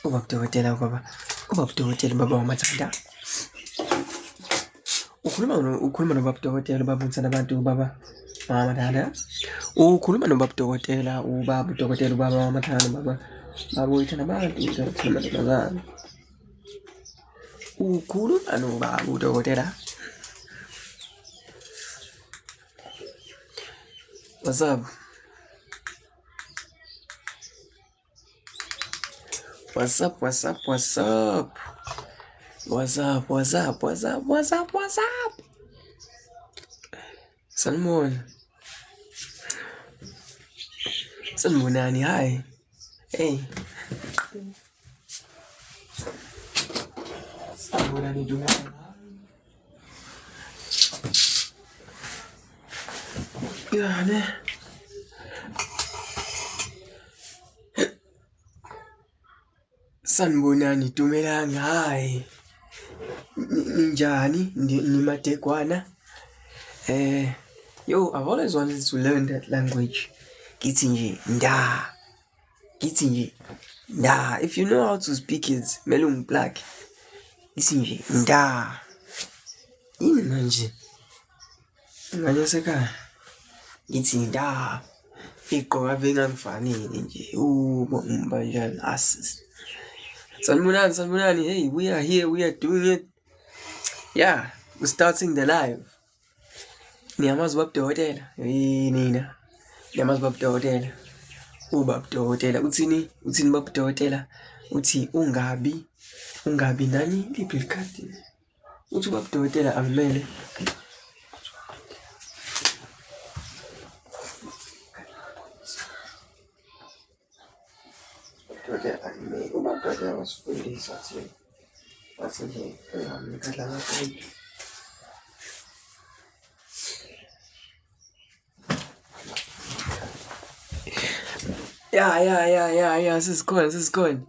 Ubabudokotela baba wamathanda. Ukhuluma nobabudokotela ubabonisa nabantu baba wamathanda. Ukhuluma nobabudokotela ubabudokotela ubaba wamathanda baba baboyitha nabantu ukhuluma nabangani. Ukhuluma nobabudokotela. What's up? What's up? What's up? What's up? What's up? What's up? What's up? What's up? What's up? Sanibonani, hi. Hey. Sanibonani, Dumela. Yeah, ne. Sanibonani, Dumelang, hi. Ninjani? Nimatekwana? Yo, I've always wanted to learn that language. Gitinji, nda. Gitinji, nda. If you know how to speak it, melung black. Gitinji, nda. Yini manje? Nganyeseka. Githi nda. Igqoka bengangifanele nje. Banjani asses. Sanibonani. Hey, we are here. We are doing it. Yeah, we're starting the live. Niyamazi ubabudokotela. Nina. Niyamazi ubabudokotela. Ubabudokotela. Uthini ubabudokotela? Uthi ungabi nani? Liphi ikhadi? Uthi ubabudokotela angimele. Ubabudokotela wasifundisa thina. Wathi nje ngikadla ngaphandle. Yeah, sisikhona.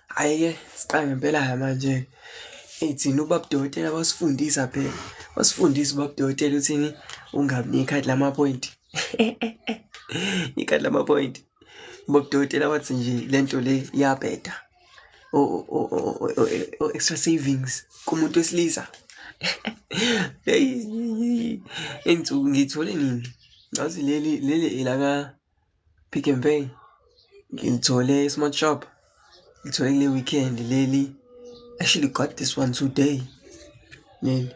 Hayi-ke, siqale ngempela manje. Thina ubabudokotela basifundisa phela. Basifundisa ubabudokotela uthini ungabi nekhadi lama-point. Ikhadi lama-point. Ubabudokotela wathi nje lento le iyabheda. Extra savings kumuntu wesilisa. Insuku ngithole nini? Ngazi leli ilaka Pick n Pay. Ngithole Smart Shop. Ngithole kule weekend leli. Actually got this one today. Leli.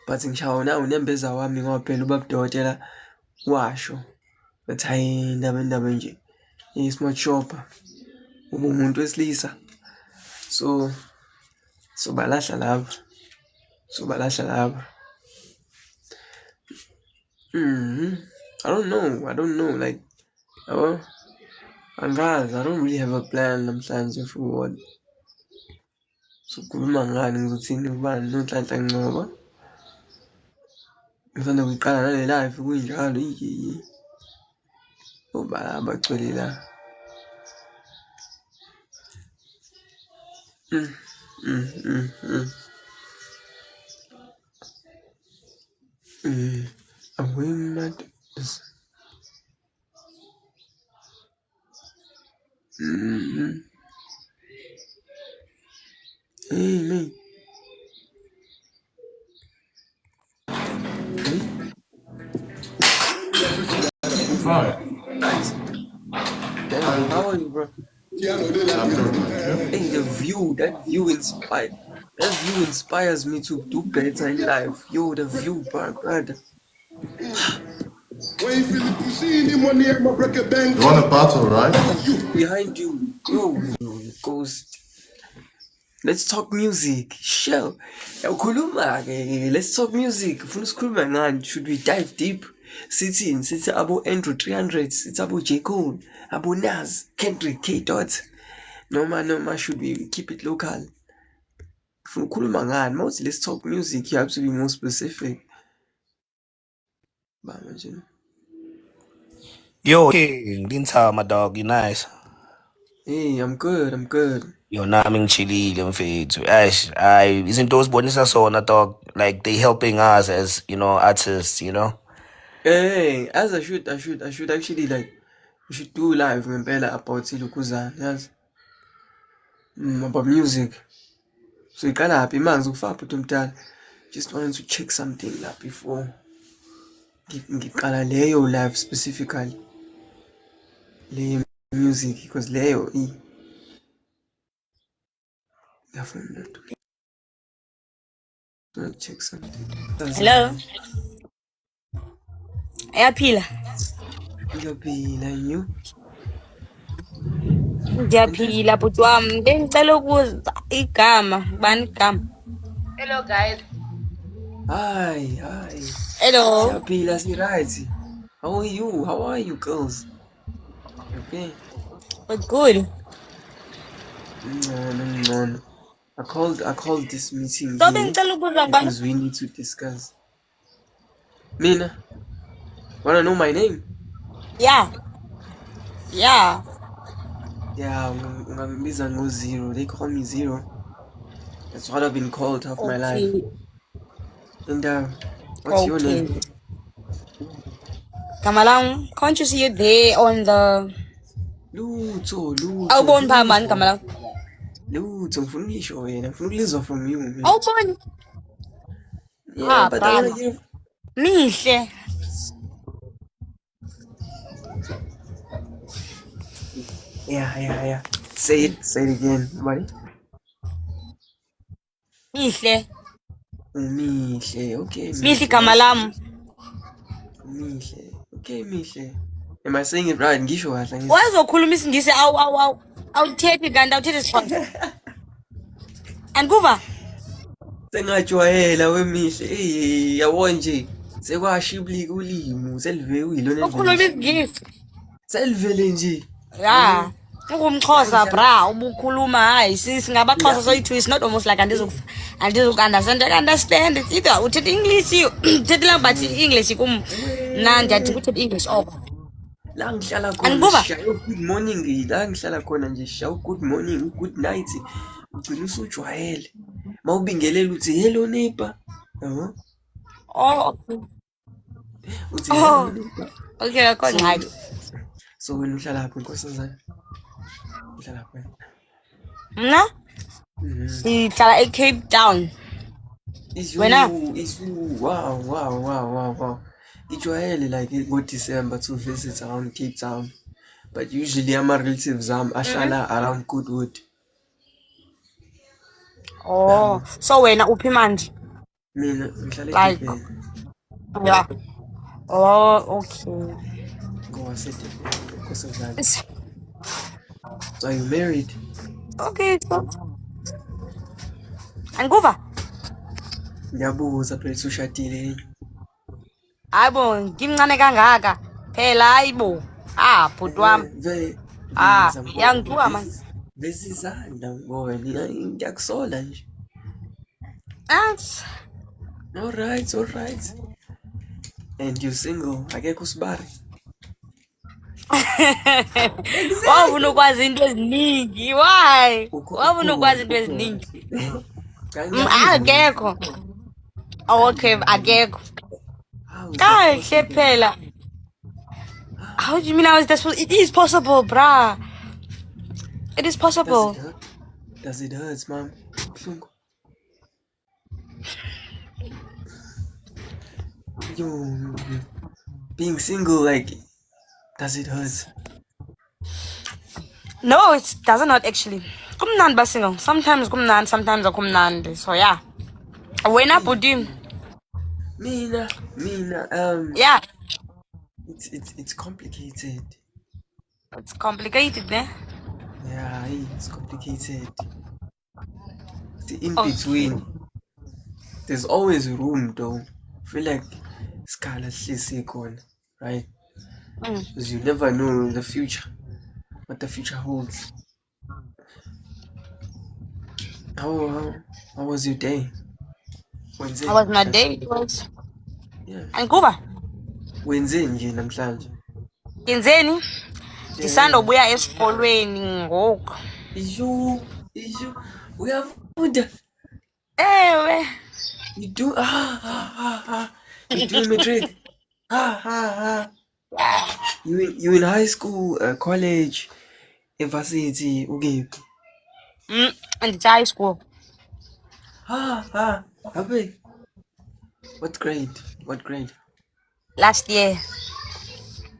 But ngishawo na unembeza wami ngoba phela ubabudokotela washo. Bathi hayi indaba nje. Smart Shop. Umuntu wesilisa. So balahla lava. I don't know. Like, angazi. I don't really have a plan namhlanje for what. So kukhuluma ngani ngizothini kubani noNhlanhla Ngcoba. Ngifanda kuyiqala nale live kunjalo yiyi. Oba abacwele la. I'm going mad. Hey, man. Hi. Damn, how are you, bro? Hey, that view inspires me to do better in life. Yo, the view, brother. You want a battle, right? Behind you, yo, ghost. Let's talk music. Sure. Let's talk music. Should we dive deep? Sithi abo Andrew 300, sithi abo J Cole, abo Nas, Kendrick, K Dot. Noma should we keep it local? Let's talk music. You have to be more specific. Yo, King, my dog, you nice? Hey, I'm good. Yo, nami ngichillile mfethu. Izinto ozibonisa sona dog, like they helping us as, artists, Hey, as I should actually like we should do live ngempela about Silukuzana, yes. About music. So iqala phi manje ukufaka bhuti omdala? Just wanted to check something la before ngiqala leyo live specifically. Le music because leyo yafuna to check something. Hello. Ayaphila. Ngiyaphila you. Ngiyaphila bhuti wami. Bengicela ukuza igama. Bani igama? Hello guys. Hi. Hello. Siyaphila right. How are you? How are you girls? Okay. What's good? No. I called this meeting So here bengicela ukuza ngibani? because we need to discuss. Mina, wanna know my name? Yeah. Yeah, ungangibiza ngo-Zero. They call me Zero. That's what I've been called half my life. Okay. And what's your Okay. name? Kamalang, can't you see it there on the Lutho. awuboni pha mani Kamalang? Lutho, ngifuna ukusho wena. Ngifuna ukulizwa from you, man. Awuboni? Yeah, but I brother. wanna hear. Mihle. Yeah. Say it again, buddy. Mihle. Mihle. Okay, Mihle Kamalam. Mihle. Okay, Mihle. Am I saying it right? Ngisho kahle ngithi. Wazokhuluma isingisi awuthethi kanti awuthethi isiXhosa. Ankuva? Sengajwayela wemihle. Yabo nje. Sekwashibulika ulimi, selivele uyilona Ukhuluma isingisi. Selivele nje. Yeah. Ungumxhosa bra, ubukhuluma hayi singabaxhosa soyithi it's not almost like understand it either uthetha English uthetha lang but English kumnandi athi uthetha English oko. La ngihlala khona shayo good morning, la ngihlala khona nje shayo good morning, good night. Ugcina usujwayele. Mawubingelela uthi hello neighbor. Yabo? Oh. Uthi hello neighbor. Okay, akho ngxaki. So wena uhlala lapho Nkosazana? Uhlala lapho wena? Mna? Sihlala eCape Town. Wena? Wow. Ijwayele like ngo-December to visit around Cape Town. But usually ama-relatives ahlala around Goodwood. Oh, so wena uphi manje? Mina ngihlala Like, eDurban. yeah. Oh, okay. NgowaseDurban, Nkosazana. So are you married? Okay, so. Ankuva? Ngiyabuza phela ushadile. Hayibo, ngimncane kangaka. Phela hayibo. Bhuti wami. Yangibuka manje. Besizanda ngoba ngiyakusola nje. All right. And you single? Akekho usibari? Wafuna ukwazi into eziningi. Why? Wafuna ukwazi into eziningi. Akekho. Okay, akekho. Kahle phela. How do you mean how is that supposed? It is possible, brah. It is possible. Does it hurt, mom? Yo, being single, like, does it hurt? No, it doesn't hurt actually. Kumnandi ba single. Sometimes kumnandi, sometimes akumnandi. So yeah. Wena bhuti. Mina. Yeah. It's complicated. It's complicated, ne? Yeah, it's complicated. In between, there's always room though. I feel like Scala Corner, right? Because you never know the future, what the future holds. How was your day? Wednesday. How was my day? It was. Yeah. Ankuva? Wednesday nje namhlanje. Ngenzeni? Ndisanda ubuya esikolweni ngoku. Iyo. Uyafunda? Ewe. You do You do matric? You in high school, college, varsity, ukephi? in the high school. Habe. What grade? What grade? Last year.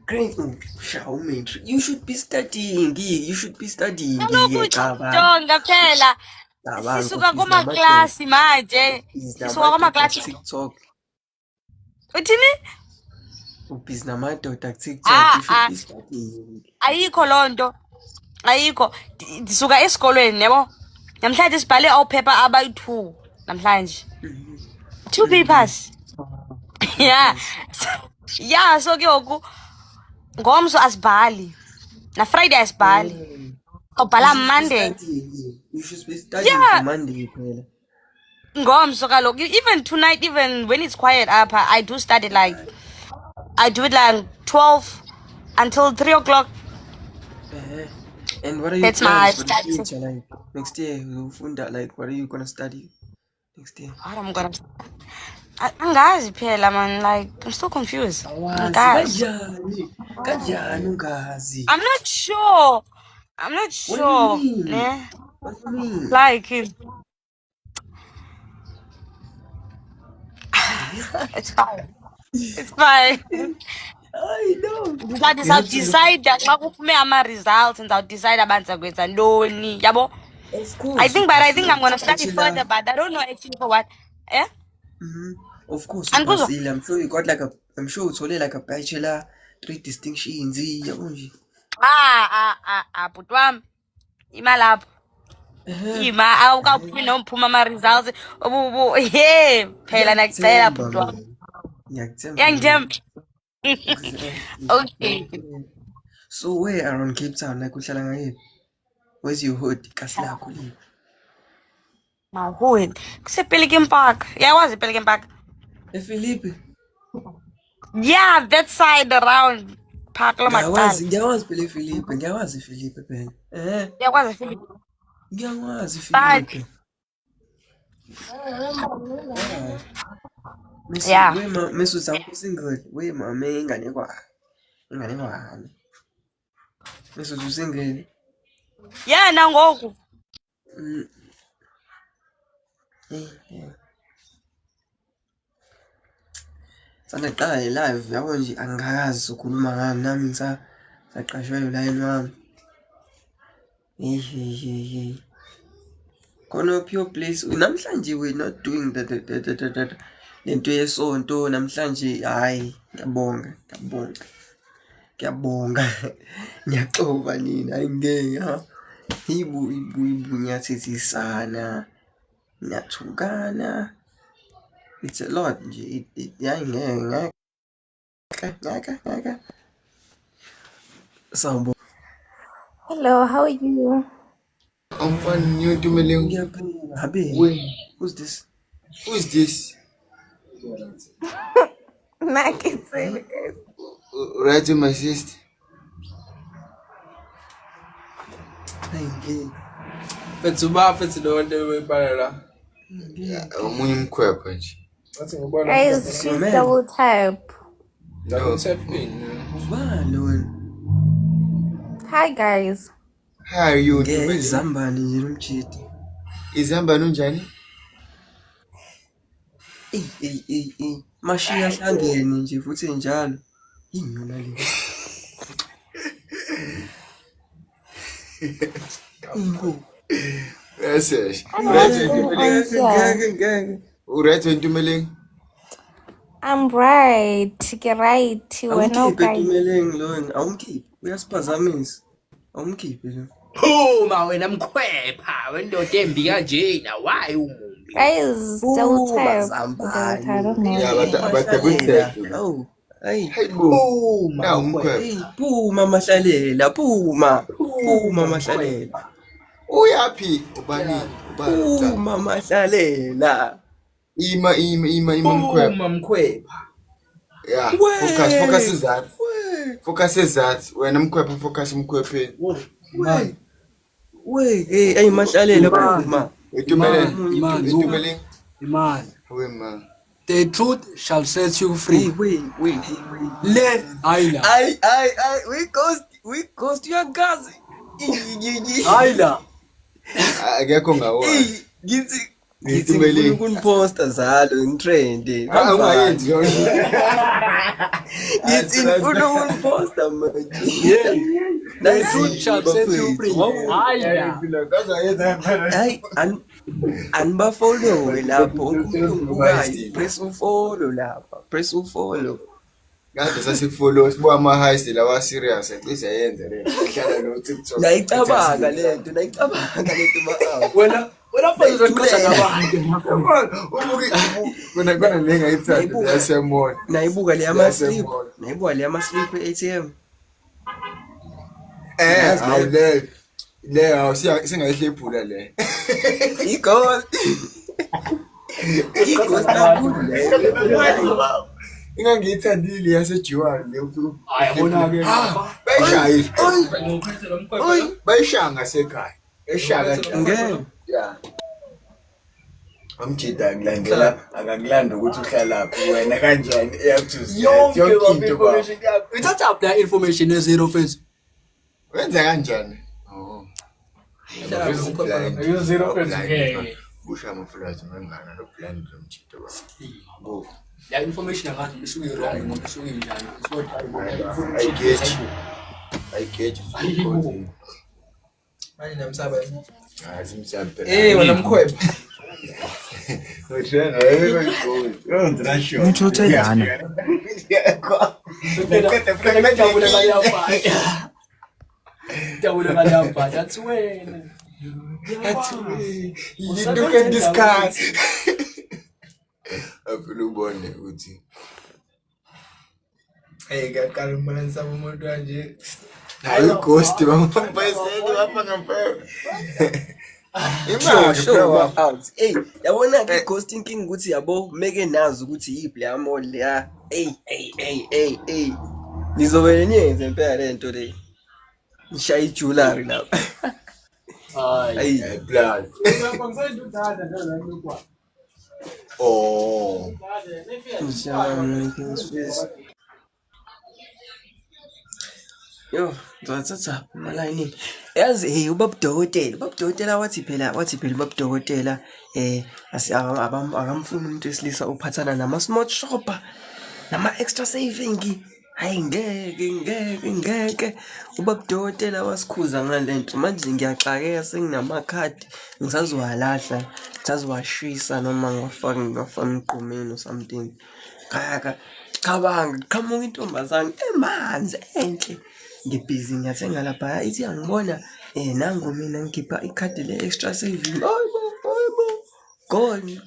Grade. Xiaomi. You should be studying. You should be studying. Kaloku Cabang. jonga phela. Cabang. Sisuka kwamaklasi manje. Sisuka kwamaklasi. TikTok. Uthini? Ubhizi namadoda TikTok. You should be studying. Ayikho lonto. Ayikho. Ndisuka esikolweni yabo. Namhlanje sibhale awuphepha abayi-2 namhlanje. 2 papers. Yeah. Yeah, so ke ngoku ngomso asibhali. Na Friday asibhali. Awubhala Monday. You should be studying for Monday phela. Ngomso kaloku even tonight, even when it's quiet up, I do study like I do it like 12 until 3 o'clock. And what are your That's plans my for the future? Like next year, you'll find out like what are you gonna study next year? What I'm gonna angazi phela man, like I'm still confused. Angazi. Kanjani ungazi? I'm not sure. What do you mean? Yeah. What do you mean? Like it's fine. It's fine. I know. I'll decide that xa kuphume ama-results and I'll decide abantu zakwenza ntoni yabo. Of course. I think I'm gonna study further, but I don't know actually for what. Yeah? Of course. And kuzo? I'm sure you got I'm sure it's only like a bachelor, 3 distinctions. Yabo nje. Bhuti wami. Ima lapho. Ima awukaphume nomphuma ama-results. Hey, phela nakucela bhuti wami. Ngiyangithemba. Okay. So where around Cape Town like uhlala ngayiphi? Where's your hood? Kasi lakho lipi? My hood. Kuse-Pelican Park. Yawazi i-Pelican Park? eFilipi. Yeah, that side around Park Lamakala. Ngiyawazi phela eFilipi. Ngiyawazi eFilipi phela. Yawazi i-Philippines. Ngiyawazi eFilipi. Yeah. Miss sakho single. We mama inganekwane. Miss usingle. Yeah, nangoku. Sanaqala live yabo nje angikazi ukukhuluma ngani nami ngisaqashwe ulayini wami. Khona pure place namhlanje we not doing the lento yesonto namhlanje hayi ngiyabonga ngiyaxoba nina ayingeke ibu ngiyathethisa ngiyathukana. It's a lot nje ngeke Sawubona. Hello, how are you? I'm fine. You doing? Ngiyaphila habe. Wait, Who's this? who is this? Mac is saying Right to my sister. Ayingeke. Fethu lo nto webhala. Omunye umkhwepha nje. Wathi ngibona guys, she's double tap. double tapping. Ubani wena? Hi guys. How are you? Izambane nje nomchiti. Izamba njani? Mashiya hlangene nje futhi njalo. Ingona le. Yes, yes. Ngeke. Right when Dumeling. I'm right. Get right. We're no Awumkhiphe guys. Tumeleng lona, awumkhiphe. Uyasiphazamisa. Awumkhiphe lo. Uma wena mkhwepha wendoda embi kanjena why umumbi Guys, double tap. Bazambane. I don't know. Yeah, but double tap. Oh, hey. Hey, boo. Now umkhwepha. Hey, phuma mahlalela, phuma mahlalela. Uyaphi? Ubani? Phuma mahlalela. Ima umkhwepha. uma mkhwepha Yeah. Wait. Focus is that. Wait, Focus is that. When umkhwepha focus umkhwephe. hey mahlalela phuma. Dumeling. imani Hawe ma. the truth shall set you free Wait. le ayila We ghost your cousin. ayila Akekho ngawazi. Ngithi Ngiyithumele. ngifuna ukuniposta zalo ngitrend. Ungayenzi yona. Ngithi ngifuna ukuniposta manje. Hayi anibafollow lapho press ufollow lapha press ufollow. Kade sasifollow sibuka ama-heist lawa serious cishe yenze le. Ihlala no TikTok. Nayicabanga lento ba. Wena mfana uzoqosha ngabantu. Kona le ngayithanda yasemona. Nayibuka le ama-slip. Nayibuka le ama-slip e-ATM. Le singayihlephula le. Igol. Igol kakhulu le. Ingangiyithandile yasejiwani le mfulu. Ayabona ke. Bayishayile. Oy. Bayishaya ngasekhaya. Eshaka Ngeke. yeah. Amjida akulandela akakulanda ukuthi uhlalaphi wena kanjani Yonke information yakho. Uthatha up la information ye0 face. wenza kanjani Yo0 face. Busha amafulathi ngangana no plan lomjida ba bo La information akade isuke wrong ngoba isuke njani. I get you. Manje namsaba. Simsabe. Wena mkhweba. Mthotha yana. That's when. You can discuss. Afuna ubone uthi. Ngaqala umbona nisaba umuntu kanje. Hayi ghost bamphayiseni wapha ngempela. Show out. Hey, yabona ke ghosting king ukuthi yabo meke nazi ukuthi yiplay amol ya. Hey. Nizobele niyenze impela lento le. Nishaya ijewelry lapha. Hayi blood. Oh. Yo, ngizothatha malayini. Yazi ubabudokotela wathi phela ubabudokotela akamfuni umuntu wesilisa uphathana nama-smart shopper nama-extra saving. Hayi ngeke ubabudokotela wasikhuza ngalento manje ngiyaxakeka senginamakhadi ngisazowalahla ngisazowashisa noma ngifaka emgqomeni or something. Cabanga qhamuka intombazane emanzi enhle ngibhizi ngiyathenga lapha ithi angibona nangu mina ngikhipha ikhadi le-extra saving. Hayibo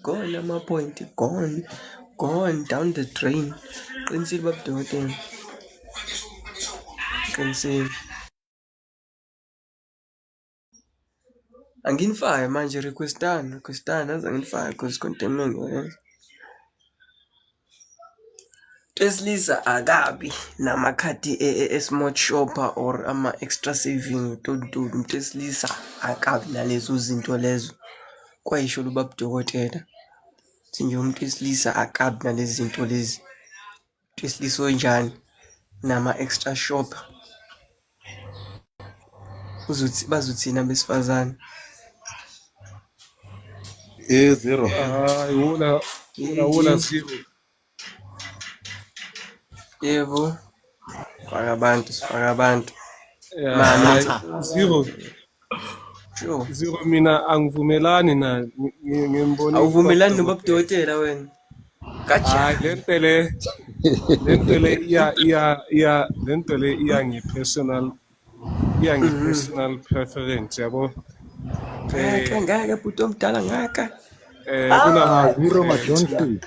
gone ama-point gone down the drain. Qinisile babudokotela qinisile. Anginifake manje requestani aze angifake because content ngiyoyenza. Teslisa akabi namakhadi e-smart shopper or ama-extra saving tontoni. Teslisa akabi nalezo zinto lezo kwayisho ubabudokotelathi nje umuntu wesilisa akabi nalezi zinto lezi. Teslisa onjani nama-extra shopper bazothina besifazane. Zero. Wona zero. Yebo. Sifaka abantu. Zero. Sure. Zero mina angivumelani na ngimbona. Awuvumelani nobabudokotela wena? Kacha. Lentele iya ngi-personal preference yabo. Ngeke bhuti omdala ngaka. Kuna Zero majonsi. Umuntu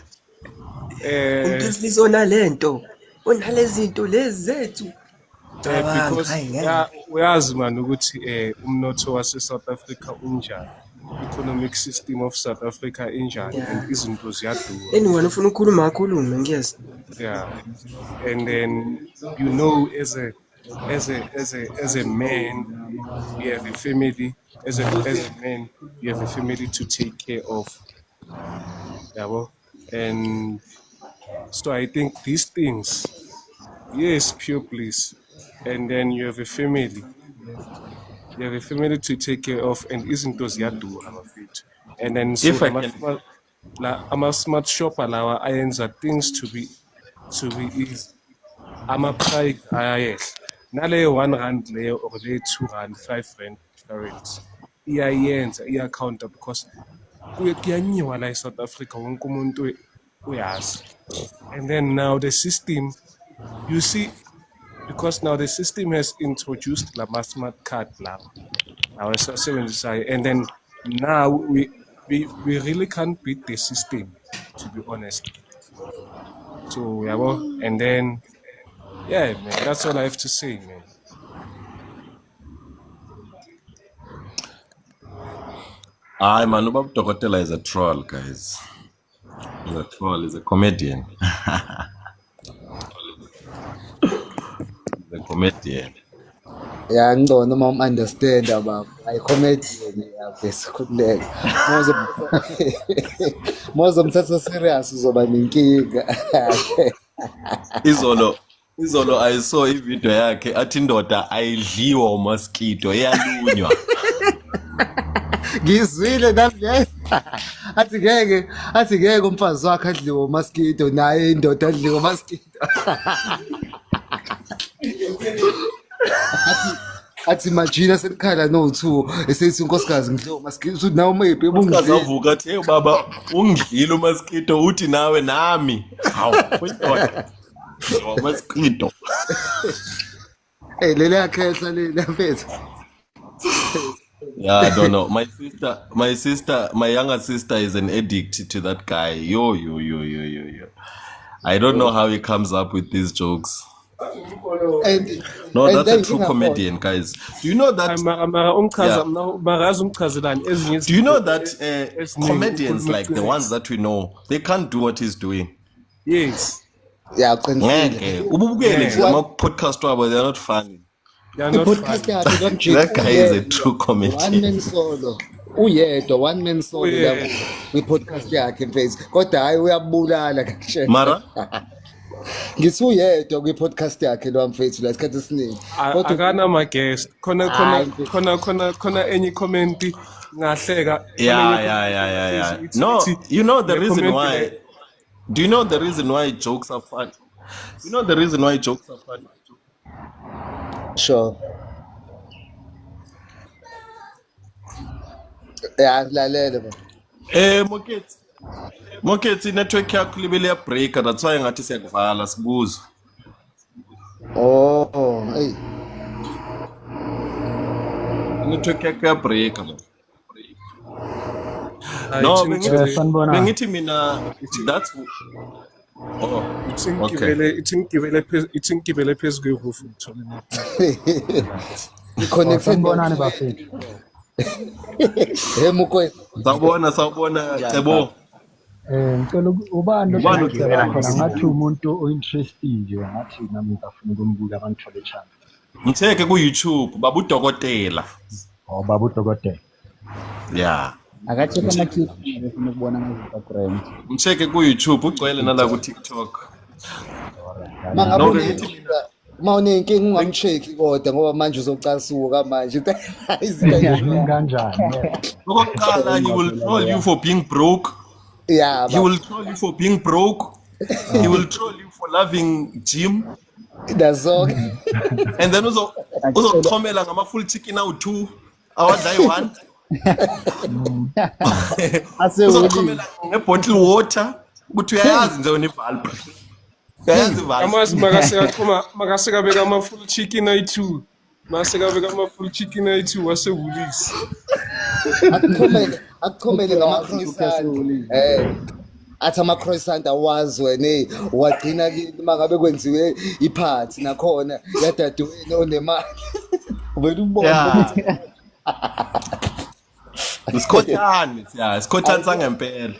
wesilisa onalento onalezinto lezi zethu. Because uyazi man ukuthi umnotho wase South Africa unjani, economic system of South Africa injani, and izinto ziyadura. Anyone ufuna ukukhuluma kakhulume ngiyeza. Yeah, and then you know as a man you have a family, as a man you have a family to take care of. Yeah, and so I think these things, yes, pure bliss. And then you have a family. You have a family to take care of, and izinto ziyadura bafethu. And then so If I can, ama-smart shopper lawa ayenza things to be easy. Ama-price ayayehla. Naleyo 1 rand leyo or leyo 2 rand, 5 rand difference. Iyayenza, iya-counter because kuyanyiwa la eSouth Africa wonke umuntu uyazi. And then now the system, you see, because now the system has introduced the smart card now, and then now we really can't beat the system, to be honest. So yeah, and then yeah, man, that's all I have to say, man. man, Ubaba Dokotela is a troll, guys. He's a troll. He's a comedian. He's a comedian. Yeah, no understand about I comedian besikhuleka. Mozo mthatha serious uzoba nenkinga. Izolo I saw ivideo yakhe athi indoda ayidliwa mosquito iyalunywa. Ngizwile nami athi ngeke umfazi wakhe adliwe mosquito naye indoda adliwe mosquito. Athi majina selikhala no2 esethi unkosikazi ngidliwe mosquito nawe maybe unkosikazi avuka athi hey baba ungidlile mosquito uthi nawe nami. Hawu kwindoda. Mosquito. Hey lele yakhetha lele mfethu. Yeah, I don't know. My younger sister is an addict to that guy. Yo. I don't know how he comes up with these jokes. No, that's a true comedian, guys. Do you know that? Do you know that comedians like the ones that we know, they can't do what he's doing? Yes. Yeah, podcast trouble, they're not funny. That guy is a true comedian. One man solo. Uyedwa one man solo la kwi-podcast yakhe mfethu. Kodwa hayi uyabulala kahle. Mara? Ngisuyedwa kwi-podcast yakhe lo mfethu la isikhathi esiningi. Kodwa akana ama guest. Khona enye comment ngahleka. Yeah. No, you know the reason why. Do you know the reason why jokes are fun? You know the reason why jokes are fun? Sure. Yeah, lalela ba. Moketsi network yakho libele ya break, that's why ngathi siyakuvala sibuzo. Oh, hey. Network yakho ya break man. No, bengithi mina that's Itsingibele phezu kweroof ngithole. Connected bonani bafethu. Hey mukwe. Sawubona Cebo. Ngicela ubani khona ngathi umuntu ointerested nje ngathi nami ngafuna ukumbuka abangithole chance. Ngitheke ku YouTube Baba uDokotela. Oh Baba uDokotela. Yeah. Akacheka ama-clip befuna ukubona ngezi-Instagram. Ngitheke ku YouTube ugcwele nala ku TikTok. Mawunenkinga ungamcheck kodwa ngoba manje uzocasuka manje. Kanjani? Okokuqala he will troll you for being broke. Yeah, he will troll you for being broke. He will troll you for loving gym. That's all. And then uzoqhomela ngama full chicken awu2 awadla i1. Uzoqhomela ngebottle water ukuthi uyayazi nje univalve. Uyayazi valve. Amazi makaseka beka ama full chicken ayi2. Maseka beka ama full chicken ayi2 wase Woolies. Akukhomele ngama croissant. Athi ama croissant awazi wena wagcina mangabe kwenziwe iphathi nakhona yadadewenu onemali. Ubele ubona. Isikhothani, isikhothani sangempela.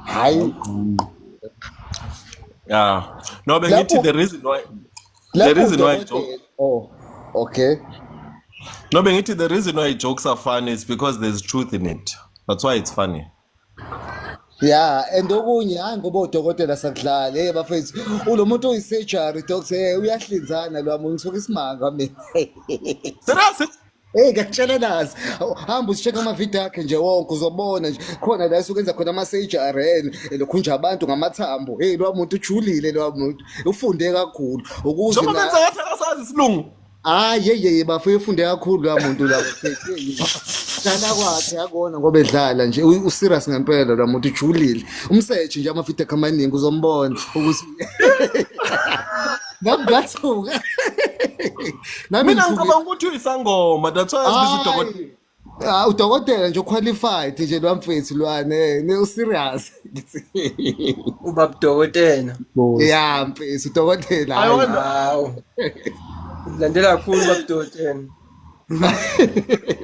Hayi. Yeah. No, bengithi the reason why oh, okay. No, bengithi the reason why jokes are funny is because there's truth in it. That's why it's funny. Yeah, and okunye hayi ngoba odokotela sakudlala hey bafethu ulo muntu oyi-surgery doctor uyahlinzana lo muntu ngisuka isimanga mina hey ngiyakutshela nazi hamba usisheka amavidiyo akhe nje wonke uzobona nje khona la esukwenza khona ama-surgery lokhunja abantu ngamathambo hey lo muntu ujulile lo muntu ufunde kakhulu ukuze njengoba benza ngathi akasazi isilungu yeye bafike ufunde kakhulu lo muntu la bafethu dlala kwakhe yakona ngoba edlala nje userious ngempela lo muntu ujulile umsearch nje amavidiyo akhe amaningi uzombona ukuthi ngamgathuka mina ngicabanga ukuthi uyisangoma that's why asibiza udokotela udokotela nje qualified nje lo mfethu lwane userious ubaba udokotela yeah mfethu udokotela hawo ulandela kakhulu ubaba udokotela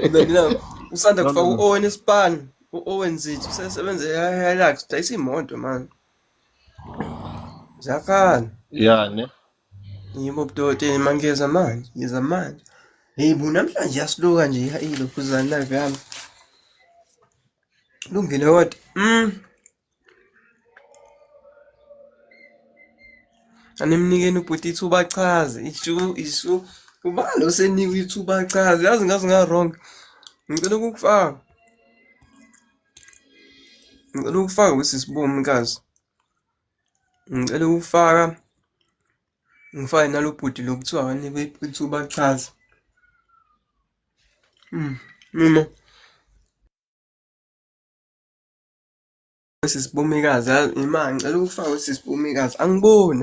ulandela usanda kufaka u-Owen espan u-Owen Zithu usesebenza Hilux dayisa imoto man zakhala yeah ne yibo ubudokotela mangeza manje hey bu namhlanje yasluka nje ilokhuzana live yami lungile what animnikeni ubhuti ithuba achaze isu ubalo senikwe ithuba achaze yazi ngazi nga wrong ngicela ukufaka kusisibomi kazi ngicela ukufaka ngifake nalo bhuti lokuthiwa wanikwe ithuba achaze mina sisibomikazi imali ngicela ukufaka sisibomikazi angiboni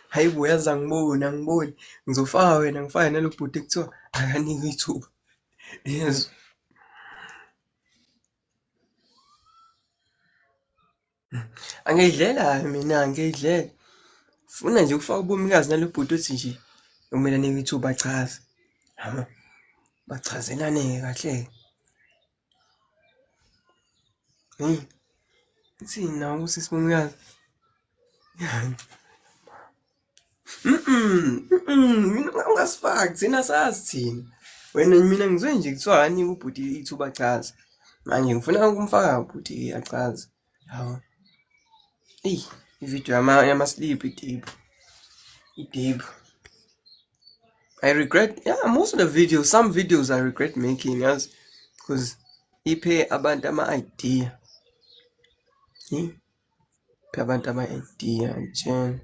hayibo yazi angiboni ngizofaka wena ngifake nalo bhuti kuthiwa akanikwe ithuba yes angidlela mina angidlela funa nje ukufaka ubomikazi nalo bhuti uthi nje kumele anikwe ithuba achaze bachazelane kahle thina usisibomikazi mina ungasifaki thina sazi thina wena mina ngizwe nje kuthiwa anikwe ubhuti ithuba achaze manje ngifuna ukumfaka ubhuti achaze hawo ivideo yama-sleep idebu I regret most of the videos, some videos I regret making yes because iphe abantu ama-idea iphe abantu ama-idea nje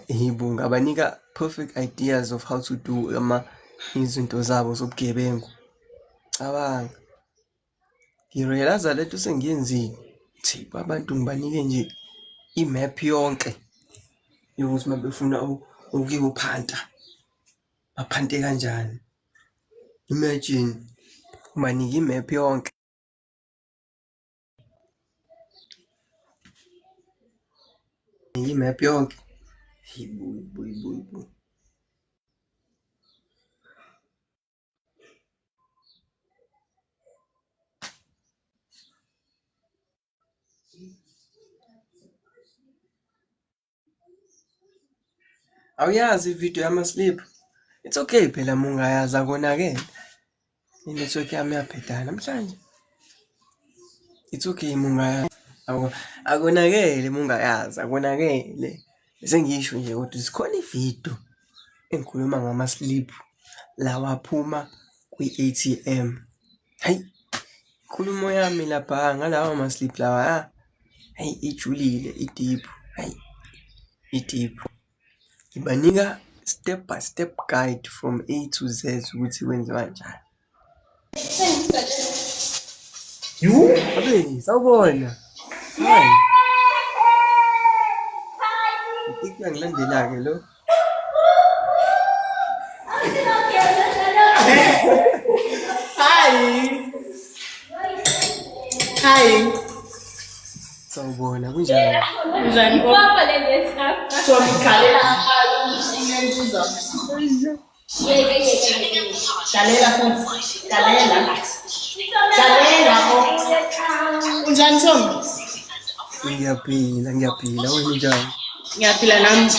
yibo ngabanika perfect ideas of how to do izinto zabo zobugebengu cabanga ngirealize lento sengiyenzile thi abantu ngibanike nje imap yonke yokuthi mabefuna ukuyophanta baphante kanjani imagine ubanike imap yonke imap yonke hibu awuyazi ivideo yama-sleep it's okay phela mungayazi akonakele inetwork yami yaphedana namhlanje it's okay mungayazi akonakele mungayazi akonakele sengisho nje ukuthi sikhona ivideo engikhuluma ngama-sleep lawa aphuma kwi-ATM hayi ikhulumo yami lapha ngalawa ma-sleep lawa hayi ijulile idiphu hayi idiphu ibanika step by step guide from A to Z ukuthi kwenziwa kanjani abe sawubona hayi ngilandela-ke lo Hi. Sawubona kunjani? Njani? Papa le ngetha. So ngikhalela inenzuzo. Dalela futhi. Dalela. Unjani Tom? Ngiyaphila wena unjani? Ngiyaphila nami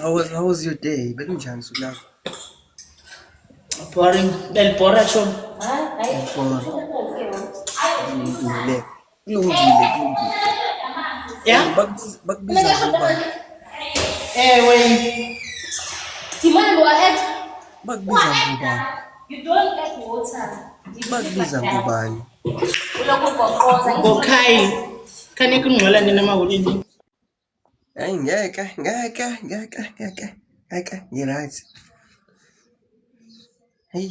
How was your day? Belunjani suku lakho? Boring. Belbora chom. Kulungile. Kulungile. Yeah? Hey, bakubiza ngobani? Wait. Timon, go ahead. Bakubiza ngobani? You don't get water. Bakubiza ngobani? Go Kai. Can you come and then I'm going Hayi ngeke. You're right. Hey.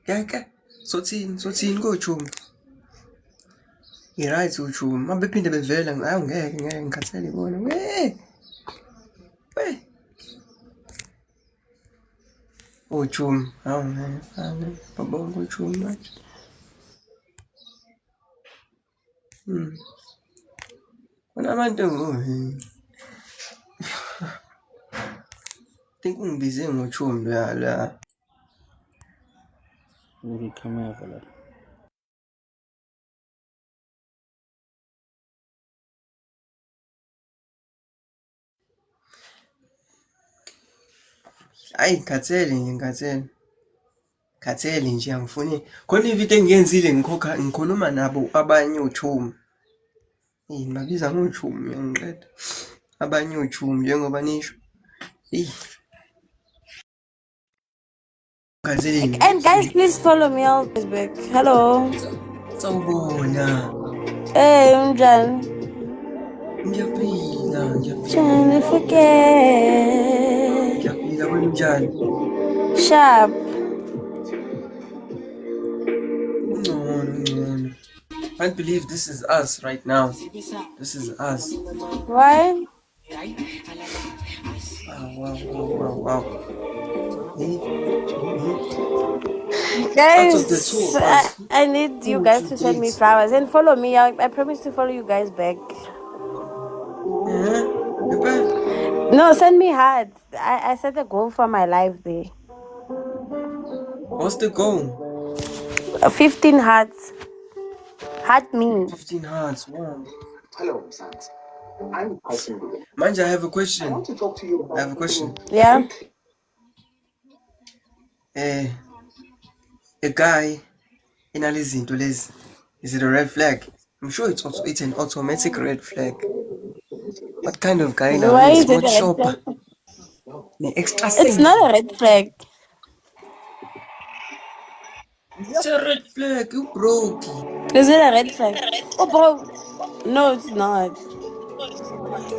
Ngeke. Sothini koJumu? You're right uJumu. Mabephinde bevela hayi ngeke ngikhathele ibona. We. uJumu. Hawu ngeke. Babonke uJumu manje. Kunabantu think ungibize ngoJumu la. Ngikhama la. Hayi ngikhathele nje angifuni khona ividiyo engiyenzile ngikhuluma nabo abanye uJumu. Ngibabiza ngoJumu ngiqeda. Abanye uJumu njengoba nisho. And guys, please follow me on Facebook. Hello. Sawubona. Hey, unjani? Ngiyaphila. Trying to forget. Ngiyaphila wena unjani? Sharp. Ungcono. Can't believe this is us right now. This is us. Why? Wow. Guys, Out of the two of us, I need you guys to send me flowers and follow me. I promise to follow you guys back. No, send me hearts. I set a goal for my life there. What's the goal? 15 hearts. Heart me. 15 hearts. Wow. Hello, Sans. I'm passing with it. Manja, I have a question. I want to talk to you about... I have a question. Yeah. A guy in Alizinto lezi. Is it a red flag? I'm sure it's an automatic red flag. What kind of guy now? Why It's is it a not red shop. flag? The extra It's not a red flag. It's a red flag. You broke. Is it a red flag? Oh, bro. No, it's not.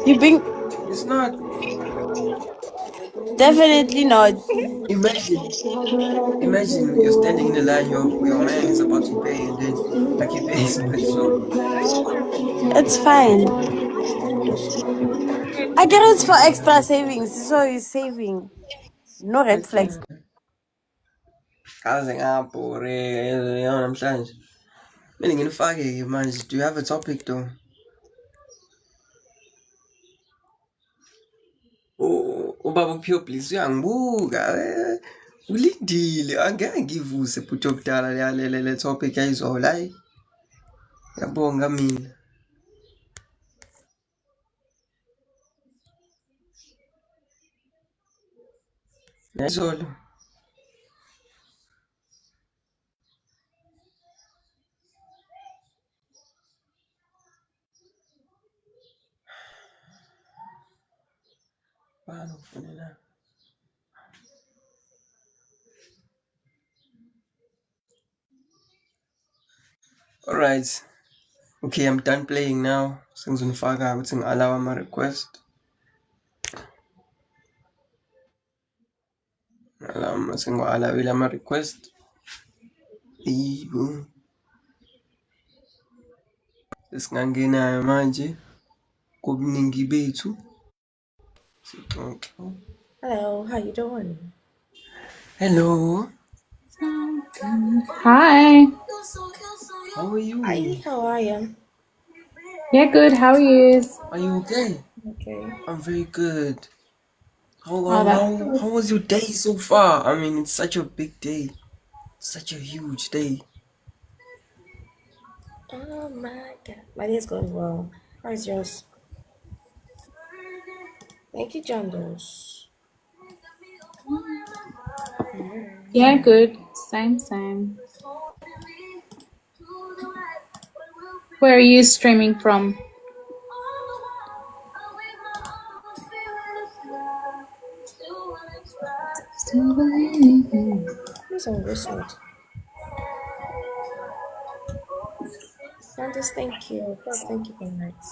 You being... It's not. Definitely not. Imagine you're standing in the line, your man is about to pay, and then like he pays so. It's fine. I get it for extra savings, so he's saving. No red flags. Kaze ngabhore namhlanje. Mina nginifake manje. Do you have a topic though? Ubaba Pure please uyangibuka. Ulindile angeke ngivuse bhuti yokudala le topic yayizola hayi. Ngiyabonga mina. Yazolo. Alright. Okay, I'm done playing now. Sengizonifaka ukuthi ngi-allow ama request. Sengiwa-alawile ama request. Yebo. Sesingangenayo manje kobuningi bethu. Hello, how you doing? Hello. Hi. How are you? Hi, how are you? Yeah, good. How are you? Are you okay? Okay. I'm very good. Oh, that's good. How was your day so far? I mean, it's such a big day. Such a huge day. Oh my god. My day's going well. How's yours? Thank you, John Doe. Yeah, good. Same. Where are you streaming from? Who's on whistled? Candice, thank you. God, thank you very much.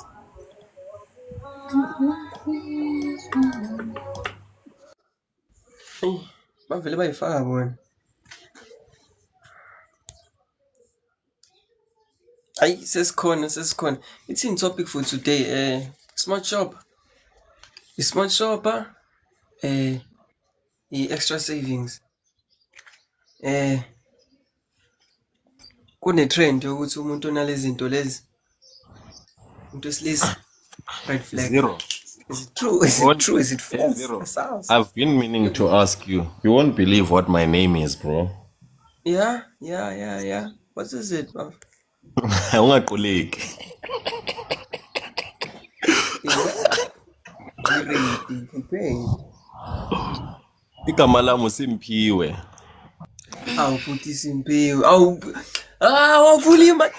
bavele bayifaka bona. Ayi sesikhona. Ithini topic for today? Smart shop. I-smart shopper, i-extra savings. Kune-trend yokuthi umuntu onalezi zinto lezi umuntu wesilisa, red flag. Zero. Is it true? Is it true? Is it false? Zero. Sounds. I've been meaning to ask you. You won't believe what my name is, bro. Yeah. What is it, bro? Ungaquleki. Igama lami Simphiwe. Awu futhi Simphiwe. Wakhuluma.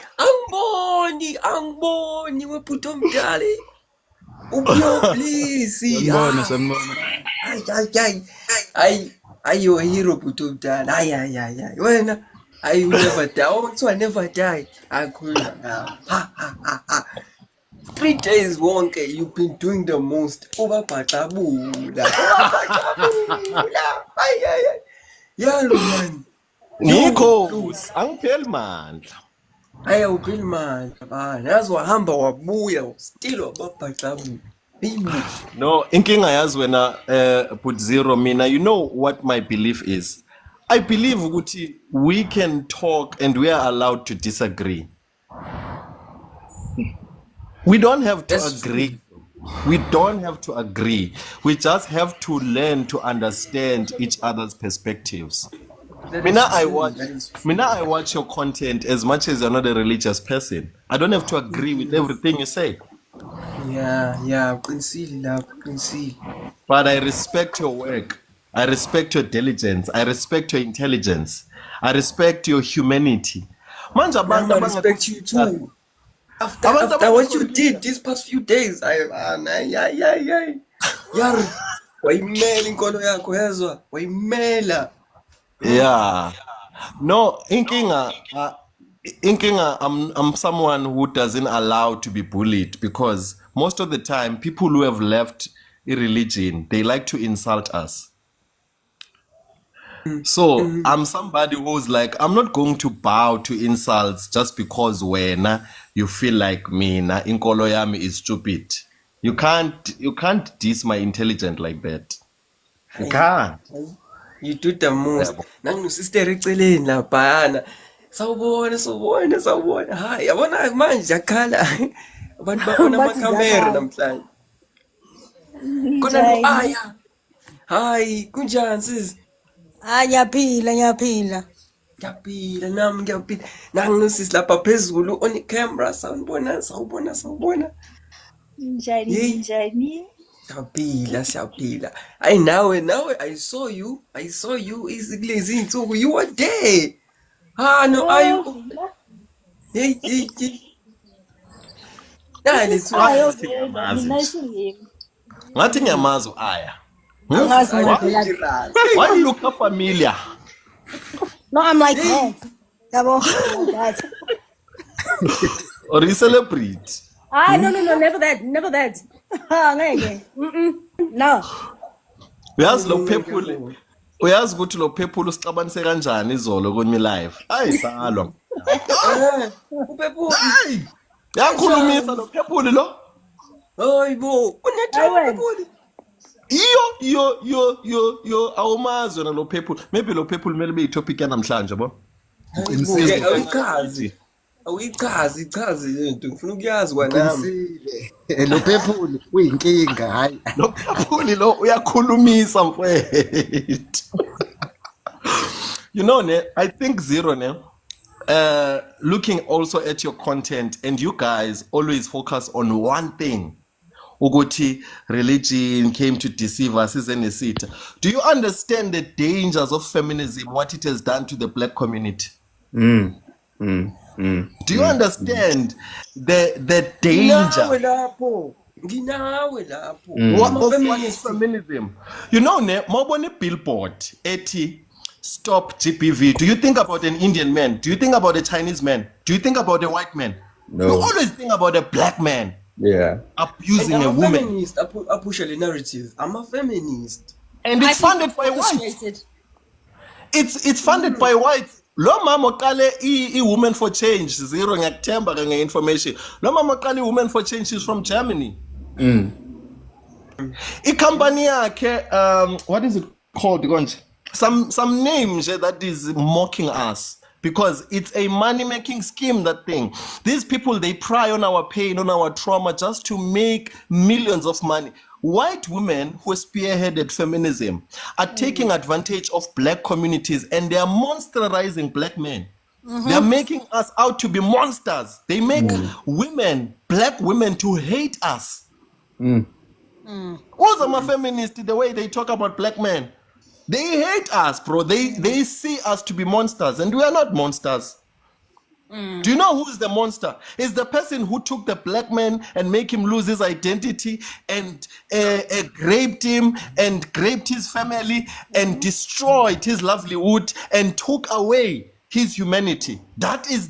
Angiboni webhuti omdala. Uphiwe please. Sanibona. Ayi you a hero bhuti omdala. Ayi. Wena you never die. Kuthiwa never die. Akhuluma ngawo. Ha. 3 days wonke you've been doing the most. Ubabhaxabula. Ayi. Yalo man. Nikho angipheli mandla. Awupheli mandla bana. Yazi wahamba wabuya still wababhaxabula. No, inkinga yazi wena put zero mina, you know what my belief is. I believe ukuthi we can talk and we are allowed to disagree. We don't have to agree. We don't have to agree. We just have to learn to understand each other's perspectives. Mina, I watch your content as much as you're not a religious person. I don't have to agree with everything you say. Yeah, qinisile. But I respect your work. I respect your diligence. I respect your intelligence. I respect your humanity. I respect you too. After what you did these past few days, wayimela inkolo yakho yezwa, wayimela. Yeah. No, inkinga, I'm someone who doesn't allow to be bullied, because most of the time people who have left a religion, they like to insult us. So I'm somebody who's like, I'm not going to bow to insults just because when you feel like me, na inkolo yami is stupid. You can't diss my intelligence like that. You can't. You do the most. Nangu sister eceleni laphana. Sawubona. Hayi, yabona manje yakhala. Abantu babona amakamera namhlanje. Kona no aya. Hayi, kunjani sis? Ngiyaphila. Ngiyaphila nami ngiyaphila. Nangu sis lapha phezulu on camera sawubona. Njani? Siyaphila. Ayi nawe I saw you izikulezi insuku you were there. No, are you? Hey. Ngathi ngiyamazi aya. Why you look familiar? No, I'm like that. Or you celebrate? No, never that. No. Uyazi ukuthi lo phephulo sixabanise kanjani izolo kwenye live. Hayi salwa. Uphephulo. Yakhulumisa lo phephulo lo. Hayibo, unephephulo. Iyo awumazi wena lo phephulo. Maybe lo phephulo mele be topic yanamhlanje bo. Awuyichazi lento ngifuna ukuyazi kwanami. Lo phephulo uyinkinga hayi. Lo phephulo lo uyakhulumisa mfethu. You know ne, I think zero ne. Looking also at your content, and you guys always focus on one thing. ukuthi religion came to deceive us isn't it? Do you understand the dangers of feminism, what it has done to the black community? Do you understand the danger what is feminism? You know, mawubona billboard ethi stop GBV. Do you think about an Indian man? Do you think about a Chinese man? Do you think about a white man? No. You always think about a black man abusing And a I'm woman. feminist. I push a narrative. I'm a feminist. And it's funded by whites. It's funded by whites. Lo mama oqale i-Women for Change, zero ngiyakuthemba ke nge-information. Lo mama oqale i-Women for Change, she's from Germany. I-company yakhe, what is it called? Some name that is mocking us. Because it's a money-making scheme, that thing. These people, they pry on our pain, on our trauma, just to make millions of money. White women who spearheaded feminism are taking advantage of black communities, and they are monsterizing black men. They are making us out to be monsters. They make women, black women, to hate us. Who's a feminist, the way they talk about black men? They hate us, bro. They see us to be monsters, and we are not monsters. Do you know who is the monster? It's the person who took the black man and make him lose his identity and raped him and raped his family and destroyed his livelihood and took away his humanity. That is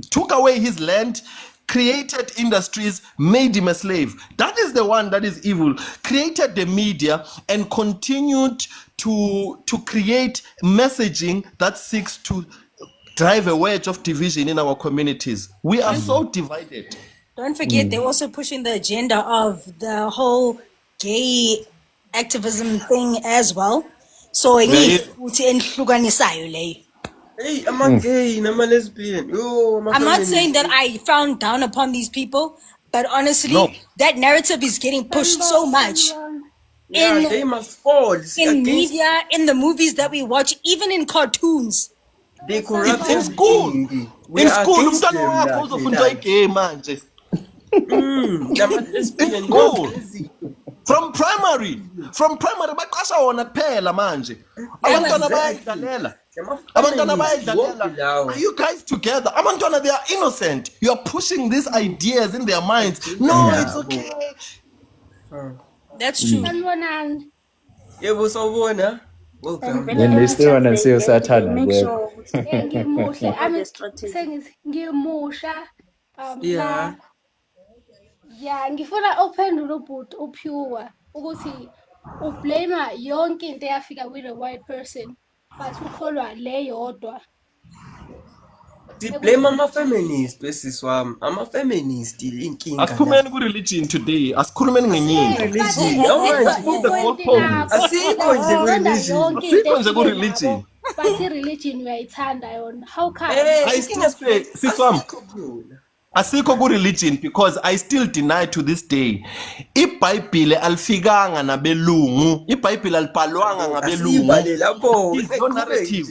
took away his land, created industries, made him a slave. That is the one that is evil. Created the media and continued to create messaging that seeks to drive a wedge of division in our communities. We are so divided. Don't forget, they're also pushing the agenda of the whole gay activism thing as well. So, Hey, I'm a gay, I'm a lesbian. Yo, I'm a I'm not saying feminist. that I frown down upon these people, but honestly, that narrative is getting pushed so much Yeah, they must fall. in media, in the movies that we watch, even in cartoons. They corrupt In school. We In are school, against umntwana them, wakho like, uzofunda igame manje. I'm a lesbian. In school. From primary baqasha wona kuphela manje. Abantwana bayayidlalela. Abantwana bayayidlalela. Are you guys together? Abantwana, they are innocent. You are pushing these ideas in their minds. No, it's okay. That's true. Yeah, what's over now? Welcome. Then they still want to see us Satana. Make Yeah. sure ngimusha ngimusha Yeah. ya ngifuna uphendule ubhuti upure ukuthi ublame yonke into eyafika with a white person but ukholwa le yodwa. Blame I'm a feminist, basis wam. I'm a feminist. Inkinga. Asikhulumeni ku-religion today. Asikhulumeni ngenyingo. Religion. Alright. Move the goalposts. Asikho nje ku-religion. Asikho nje ku-religion. But religion uyayithanda yona. How come? I still say, siswam, asikho ku-religion because I still deny to this day. IBhayibhile alifikanga nabelungu. IBhayibhile alibhalwanga ngabelungu. It's no narrative.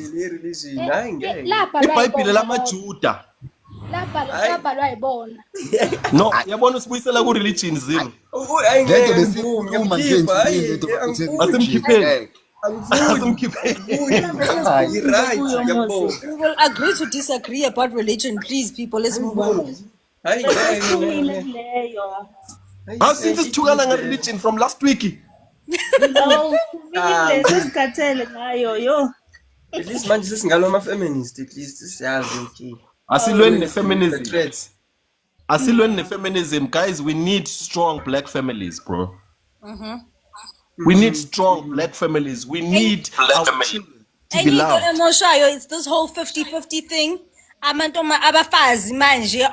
IBhayibhile lamaJuda. Labhalwa yibona. No, yabona usibuyisela ku-religion zero. Lento besikhuluma nje into Asimkhipheni. Asimkhipheni. We will agree to disagree about religion, please, people. Let's move on. How since sithukana nge-religion from last week? At least manje sesingalo ama-feminist. At least siyazi okay. Asilweni ne-feminism. Asilweni ne-feminism. Guys, we need strong black families, bro. We need strong black families. We need our children to be loved. It's this whole 50-50 thing. Amantoma abafazi manje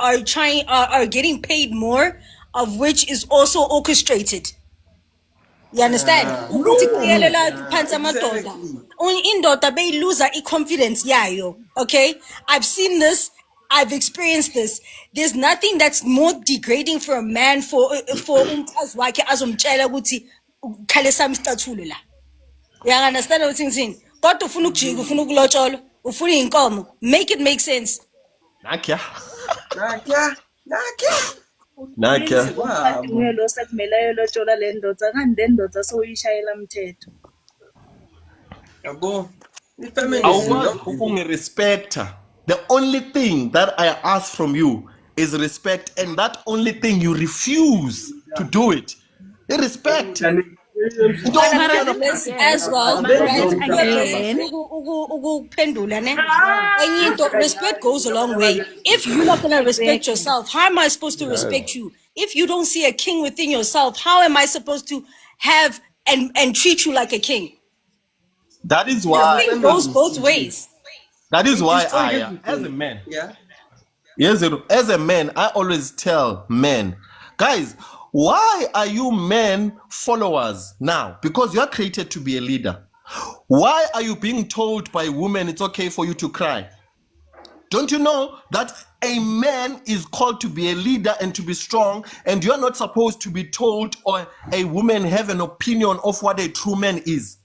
are getting paid more, of which is also orchestrated. You understand? Ukuthi kuyelela phansi amadoda. Indoda beyiluza i-confidence yayo. Okay? I've seen this. I've experienced this. There's nothing that's more degrading for a man for umfazi wakhe azomtshela ukuthi khale sami stathulo la. You understand what I'm saying? Kodwa ufuna ukujika, ufuna ukulotsholwa, ufuna inkomo. Make it make sense. Nakya. Nakya. Umfati nguye lo sekumele ayolotshola le ndoda kanti le ndoda soyishayela mthetho. Yabo. Awukwazi ukungirespecta. The only thing that I ask from you is respect, and that only thing you refuse to do it. Respect. As well, respect goes a long way. If you're not gonna respect yourself, how am I supposed to respect you? If you don't see a king within yourself, how am I supposed to have and treat you like a king? That is why it goes both ways. That is why I, as a man, yes, as a man, I always tell men, guys, why are you men followers now? Because you are created to be a leader. Why are you being told by women it's okay for you to cry? Don't you know that a man is called to be a leader and to be strong, and you're not supposed to be told or a woman have an opinion of what a true man is?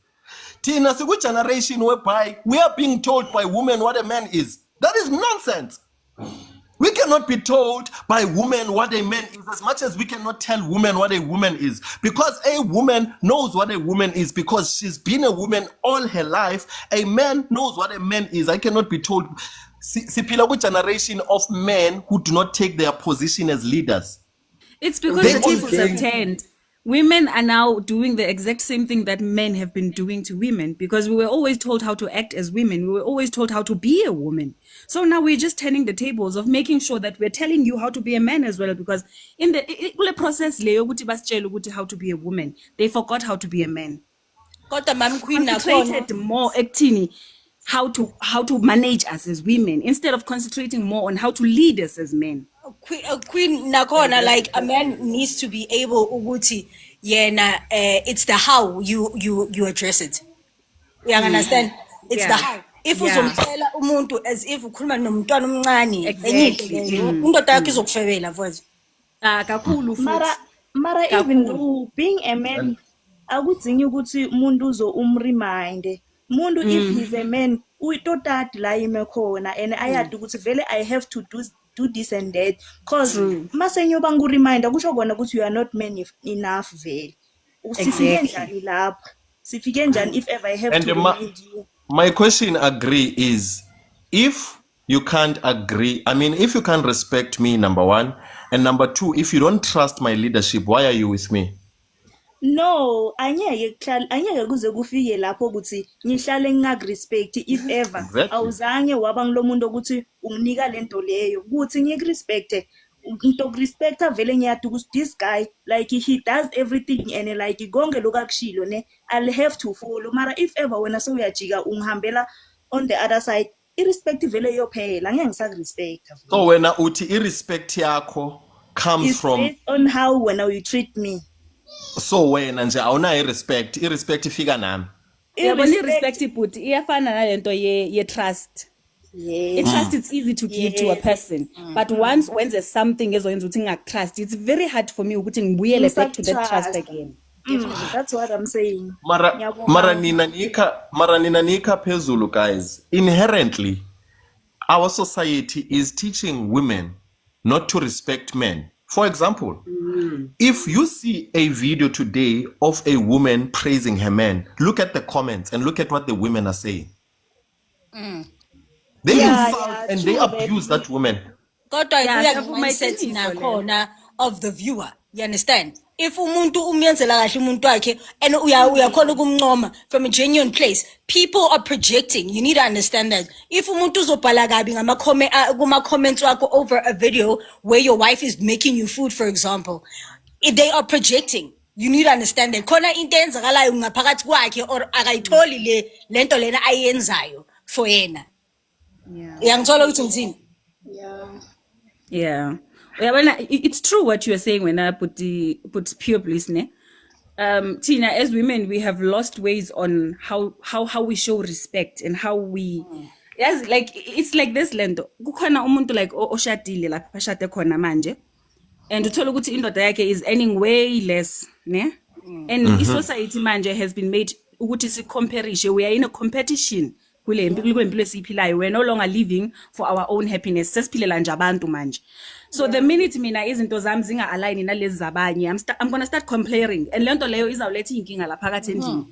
Tina, so which generation whereby we are being told by women what a man is? That is nonsense. We cannot be told by women what a man is as much as we cannot tell women what a woman is. Because a woman knows what a woman is because she's been a woman all her life. A man knows what a man is. I cannot be told. Siphila kwi generation of men who do not take their position as leaders. It's because the tables have turned. Women are now doing the exact same thing that men have been doing to women because we were always told how to act as women. We were always told how to be a woman. So now we're just turning the tables of making sure that we're telling you how to be a man as well, because in the process how to be a woman, they forgot how to be a man. Concentrated more acting how to manage us as women instead of concentrating more on how to lead us as men. Queen Nakona, like a man needs to be able uguti it's the how you address it. You understand? It's the how. If uzomtshela umuntu as if ukhuluma nomntwana omncane indoda yakho izokufebela mfowethu. Kakhulu futhi. Mara even though being a man akudzingi ukuthi umuntu uzo umremind. Umuntu if he's a man uyitotati la ime khona and ayadi ukuthi vele I have to do this and that because masenyoba ngureminder kusho kona ukuthi you are not man enough vele. Sifike njani lapha? Sifike njani if ever I have to remind you? My question agree is if you can't agree, I mean if you can't respect me, number one, and number two, if you don't trust my leadership, why are you with me? No, anyeke kuze kufike lapho ukuthi ngihlale ngingakirespect if ever awuzange waba ngilomuntu ukuthi unginika lento leyo ukuthi ngikirespect into respecta vele ngiyadi ukuthi this guy like he does everything and like konke lokakushilo ne I'll have to follow. Mara if ever wena so uyajika ungihambela on the other side irrespective vele yophela ngeke ngisakirespect. So wena uthi irrespect yakho comes from based on how when you treat me. So wena nje awuna irrespect ifika nami. Yabona irrespect but iyafana nalento ye trust. Trust it's easy to give to a person but once when there's something ezoyenza ukuthi ngingatrust, it's very hard for me ukuthi ngibuyele back to that trust again. That's what I'm saying. Mara nina nika phezulu, guys. Inherently our society is teaching women not to respect men. For example, if you see a video today of a woman praising her man, look at the comments and look at what the women are saying. They insult and they abuse that woman. Kodwa mindset nakhona of the viewer. You understand? If umuntu umyenzela kahle umuntu wakhe and uyakhona ukumncoma from a genuine place, people are projecting. You need to understand that. If umuntu uzobhala kabi kuma comments wakho over a video where your wife is making you food, for example, they are projecting. You need to understand that. Khona into enzakalayo ngaphakathi kwakhe or akayitholi lento lena ayenzayo for yena. Uyangithola ukuthi ngithini? Yeah. It's true what you are saying when I put pure bliss ne. Tina, as women we have lost ways on how we show respect and how we yes, like it's like this lento. Kukhona umuntu like oshadile lapha bashade khona manje and uthola ukuthi indoda yakhe is earning way less ne. And society manje has been made ukuthi si compare, we are in a competition kule mpilo esiphilayo. We're no longer living for our own happiness. Sesiphilela nje abantu manje. So the minute mina izinto zami zinga align nalezi zabanye, I'm going to start comparing, and lento leyo izawuletha inkinga la phakathi endlini.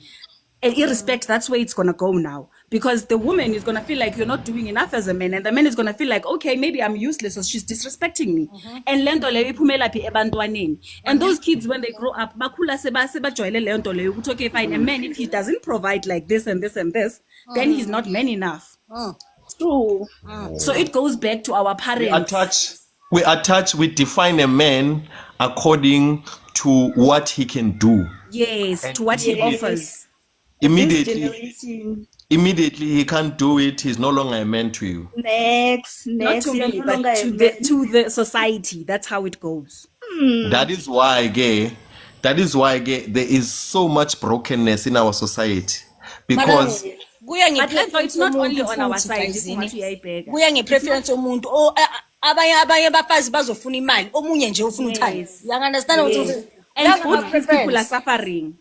And irrespect, that's where it's going to go now. Because the woman is going to feel like you're not doing enough as a man. And the man is going to feel like, okay, maybe I'm useless or she's disrespecting me. And lento leyo iphumela phi ebantwaneni. And those kids, when they grow up, bakhula sebajwayele lento leyo ukuthi okay, fine, a man, if he doesn't provide like this and this and this, then he's not man enough. True. So it goes back to our parents. We define a man according to what he can do. Yes, and to what he offers. Immediately he can't do it. He's no longer a man to you. Next, not to me, but to the society. That's how it goes. That is why, there is so much brokenness in our society because. It's not only on our side. Kuya ngepreference yomuntu. Abanye abafazi bazofuna imali, omunye nje ufuna uthando. You understand what I'm saying? And both people are suffering.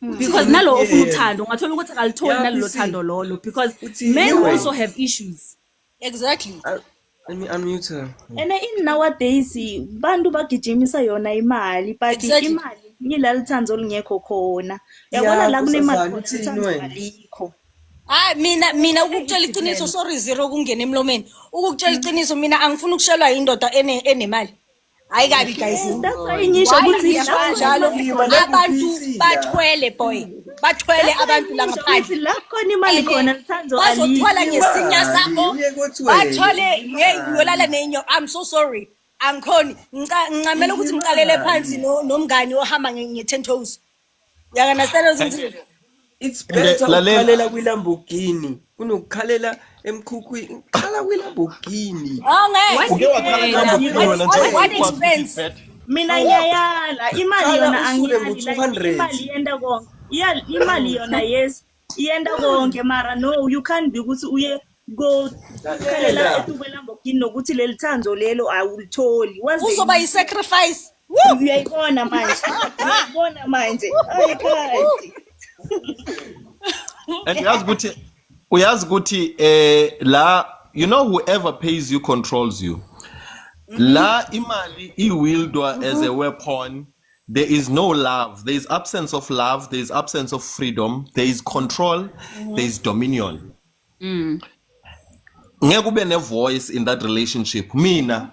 Because nalo ofuna uthando ungathola ukuthi akalitholi nalelo thando lolo because men also have issues. Exactly. Let me unmute her. And in nowadays bantu bagijimisa yona imali but imali ngilalo thando olungekho khona. Yabona la kunemali uthando alikho. Mina ukutshela iqiniso sorry zero kungena emlomeni. Ukutshela iqiniso mina angifuni ukushelwa indoda enemali. Hayi kabi guys. That's why ngisho ukuthi njalo abantu bathwele boy. Bathwele abantu la ngaphandle. La khona imali khona Ntando ali. Bazothola ngesinya sakho. Bathole ngiyolala nenyo. I'm so sorry. Angikhoni ngicamela ukuthi ngiqalele phansi nomngani ohamba nge10 toes. You understand what It's better ukukhalela kwiLamborghini kunokukhalela emkhukhwini. Khala kwiLamborghini. What expense? Mina ngiyayala imali yona angiyali imali yenda konke. Imali yona yes yenda konke mara no you can't be ukuthi uye go khalela eTubeLamborghini nokuthi leli thando lelo awulitholi. Uzoba yisacrifice. Uyayibona manje. Uyayibona manje. Ayikhathi. And uyazi ukuthi la you know whoever pays you controls you. La imali iwieldwa as a weapon. There is no love. There is absence of love. There is absence of freedom. There is control. There is dominion. Ngeke ube ne voice in that relationship. Mina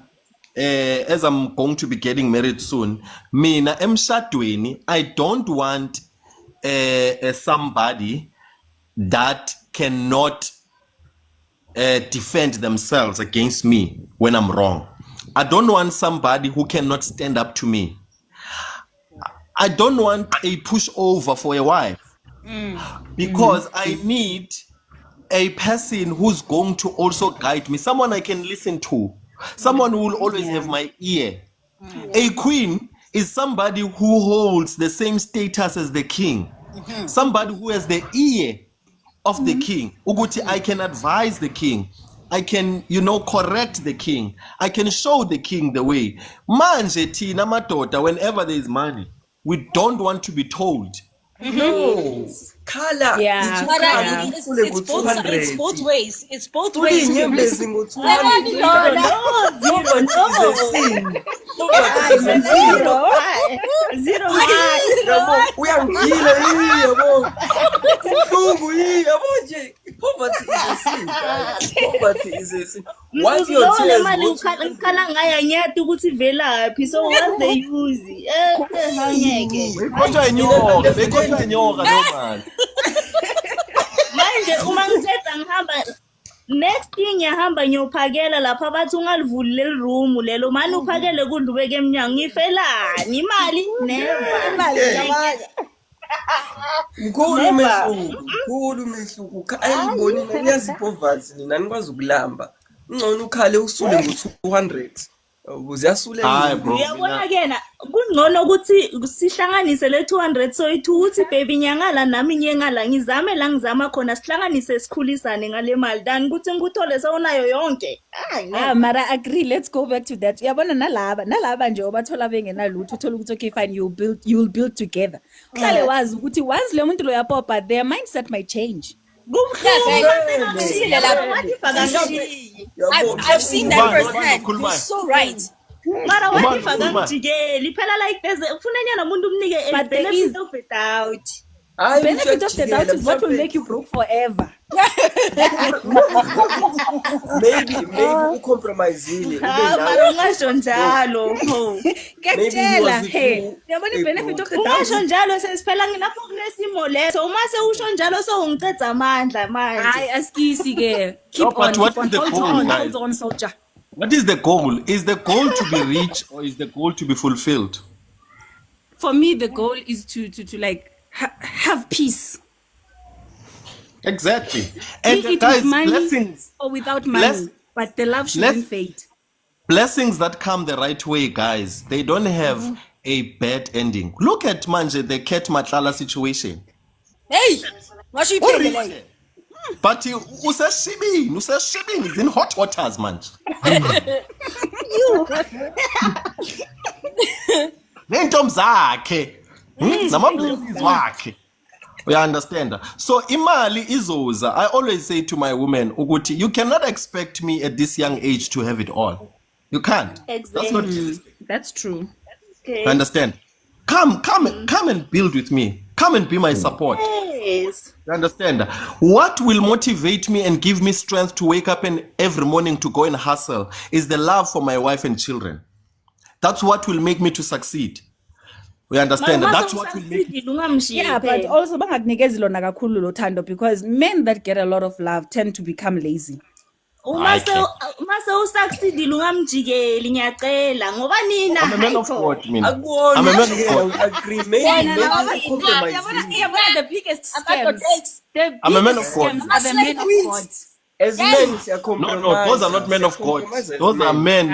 as I'm going to be getting married soon, mina emshadweni I don't want somebody that cannot defend themselves against me when I'm wrong. I don't want somebody who cannot stand up to me. I don't want a pushover for a wife because I need a person who's going to also guide me, someone I can listen to, someone who will always have my ear. A queen is somebody who holds the same status as the king. Somebody who has the ear of the king. Uguti, I can advise the king. I can, correct the king. I can show the king the way. Manje tina madoda, whenever there is money, we don't want to be told. No. Kala. Yeah. It's both ways. It's both ways. Poverty is a sin. Once your tears ngikhala ngaya ngiyathi ukuthi velaphi so what's the use Bekhothwa inyoka nomali. Manje uma ngithetha ngihamba next thing ngiyahamba ngiyophakela lapha bathi ungalivuli leli room lelo manje uphakele kudla ubeke eminyango ngifelani imali never imali Mkhulu mehluko ayiboni ngiyazi poverty nina nikwazi ukulamba ngcono ukhale usule ngo200 uziyasule uyabona kena kungcono ukuthi sihlanganise le 200 so ithu ukuthi baby nyangala nami nyengala ngizame la ngizama khona sihlanganise sikhulisane ngale mali dani ukuthi ngikuthole sewunayo yonke mara agree, let's go back to that. Uyabona nalaba nje obathola bengenalutho uthola ukuthi okay fine you'll build together. Uhlale wazi ukuthi once le muntu lo yapopa their mindset might change. I've seen that firsthand. You're so right. Mara wanifa ngijikeli phela like there's ufunanyana umuntu umnike a benefit of the doubt. Benefit of the doubt is what will make you broke forever. maybe ucompromise mara ungasho njalo. Ngiyakutshela hey yabona benefit of the doubt. Ungasho njalo sesiphela ngilapho kunesimo leso uma sewusho njalo sewungiceda amandla manje. Hayi asikisi ke. Keep on hold on soldier. What is the goal? Is the goal to be rich or is the goal to be fulfilled? For me, the goal is to like have peace. Exactly. And Be it guys, with money blessings or without money, but the love shouldn't fade. Blessings that come the right way, guys, they don't have a bad ending. Look at Manje, the Ket Matlala situation. Hey, what you doing? But useshibini, he's in hot waters, man. Nentom zakhe. Namabhizinisi wakhe. We understand. So imali izoza. I always say to my women, Uguti, you cannot expect me at this young age to have it all. You can't. Exactly. That's true. Okay. I understand. Come and build with me. Come and be my support. Yes. You understand? What will motivate me and give me strength to wake up and every morning to go and hustle is the love for my wife and children. That's what will make me to succeed. We understand that. That's what will make me. Yeah, but also bangakunikezi lona kakhulu lo thando because men that get a lot of love tend to become lazy. Uma usucceedile ungamjikeli ngiyacela ngoba nina I'm a man of God, mina. I'm a man of God. Agree. Maybe compromise. One of the biggest scams. I'm a man of God. Are the men of God. As men, we are compromised. No, those are not men of God. Those are men.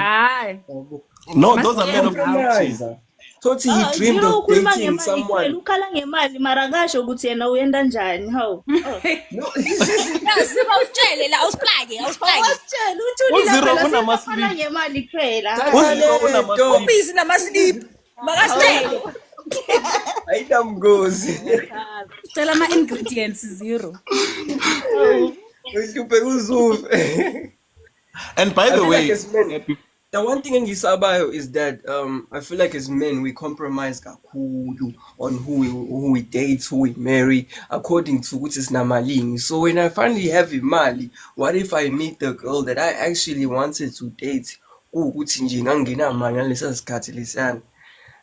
No, those are men of God. Totally he dreamed of dating someone. Ukhala ngemali mara ngasho ukuthi yena uyenda njani hawo. Usitshele la usplage. Usitshele uthulile phela sifana ngemali kuphela. Ubhizi namaslip. Makasitshele. Ayidamgozi. Tell ama ingredients 0. And by the way, the one thing in Gisabayo is that I feel like as men we compromise kakhulu on who we date, who we marry, according to which is namaling. So when I finally have imali, what if I meet the girl that I actually wanted to date?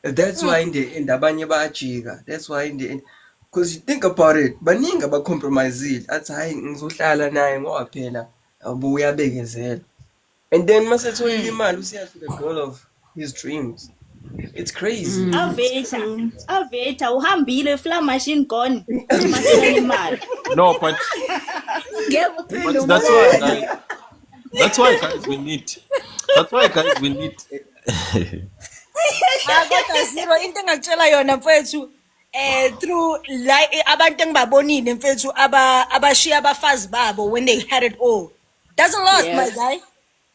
That's why in the end abanye bayajika. That's why in the end, because you think about it, baningi abacompromise athi hayi ngizohlala naye ngoba phela uyabegezela. And then masethola imali usiya to the girl of his dreams. It's crazy. Aveta uhambile fly machine gone. Masela imali. No, but that's why guys we need. That's why guys we need. Kodwa Zero into engakutshela yona mfethu through like abantu engibabonile mfethu abashiya abafazi babo when they had it all doesn't last, my guy,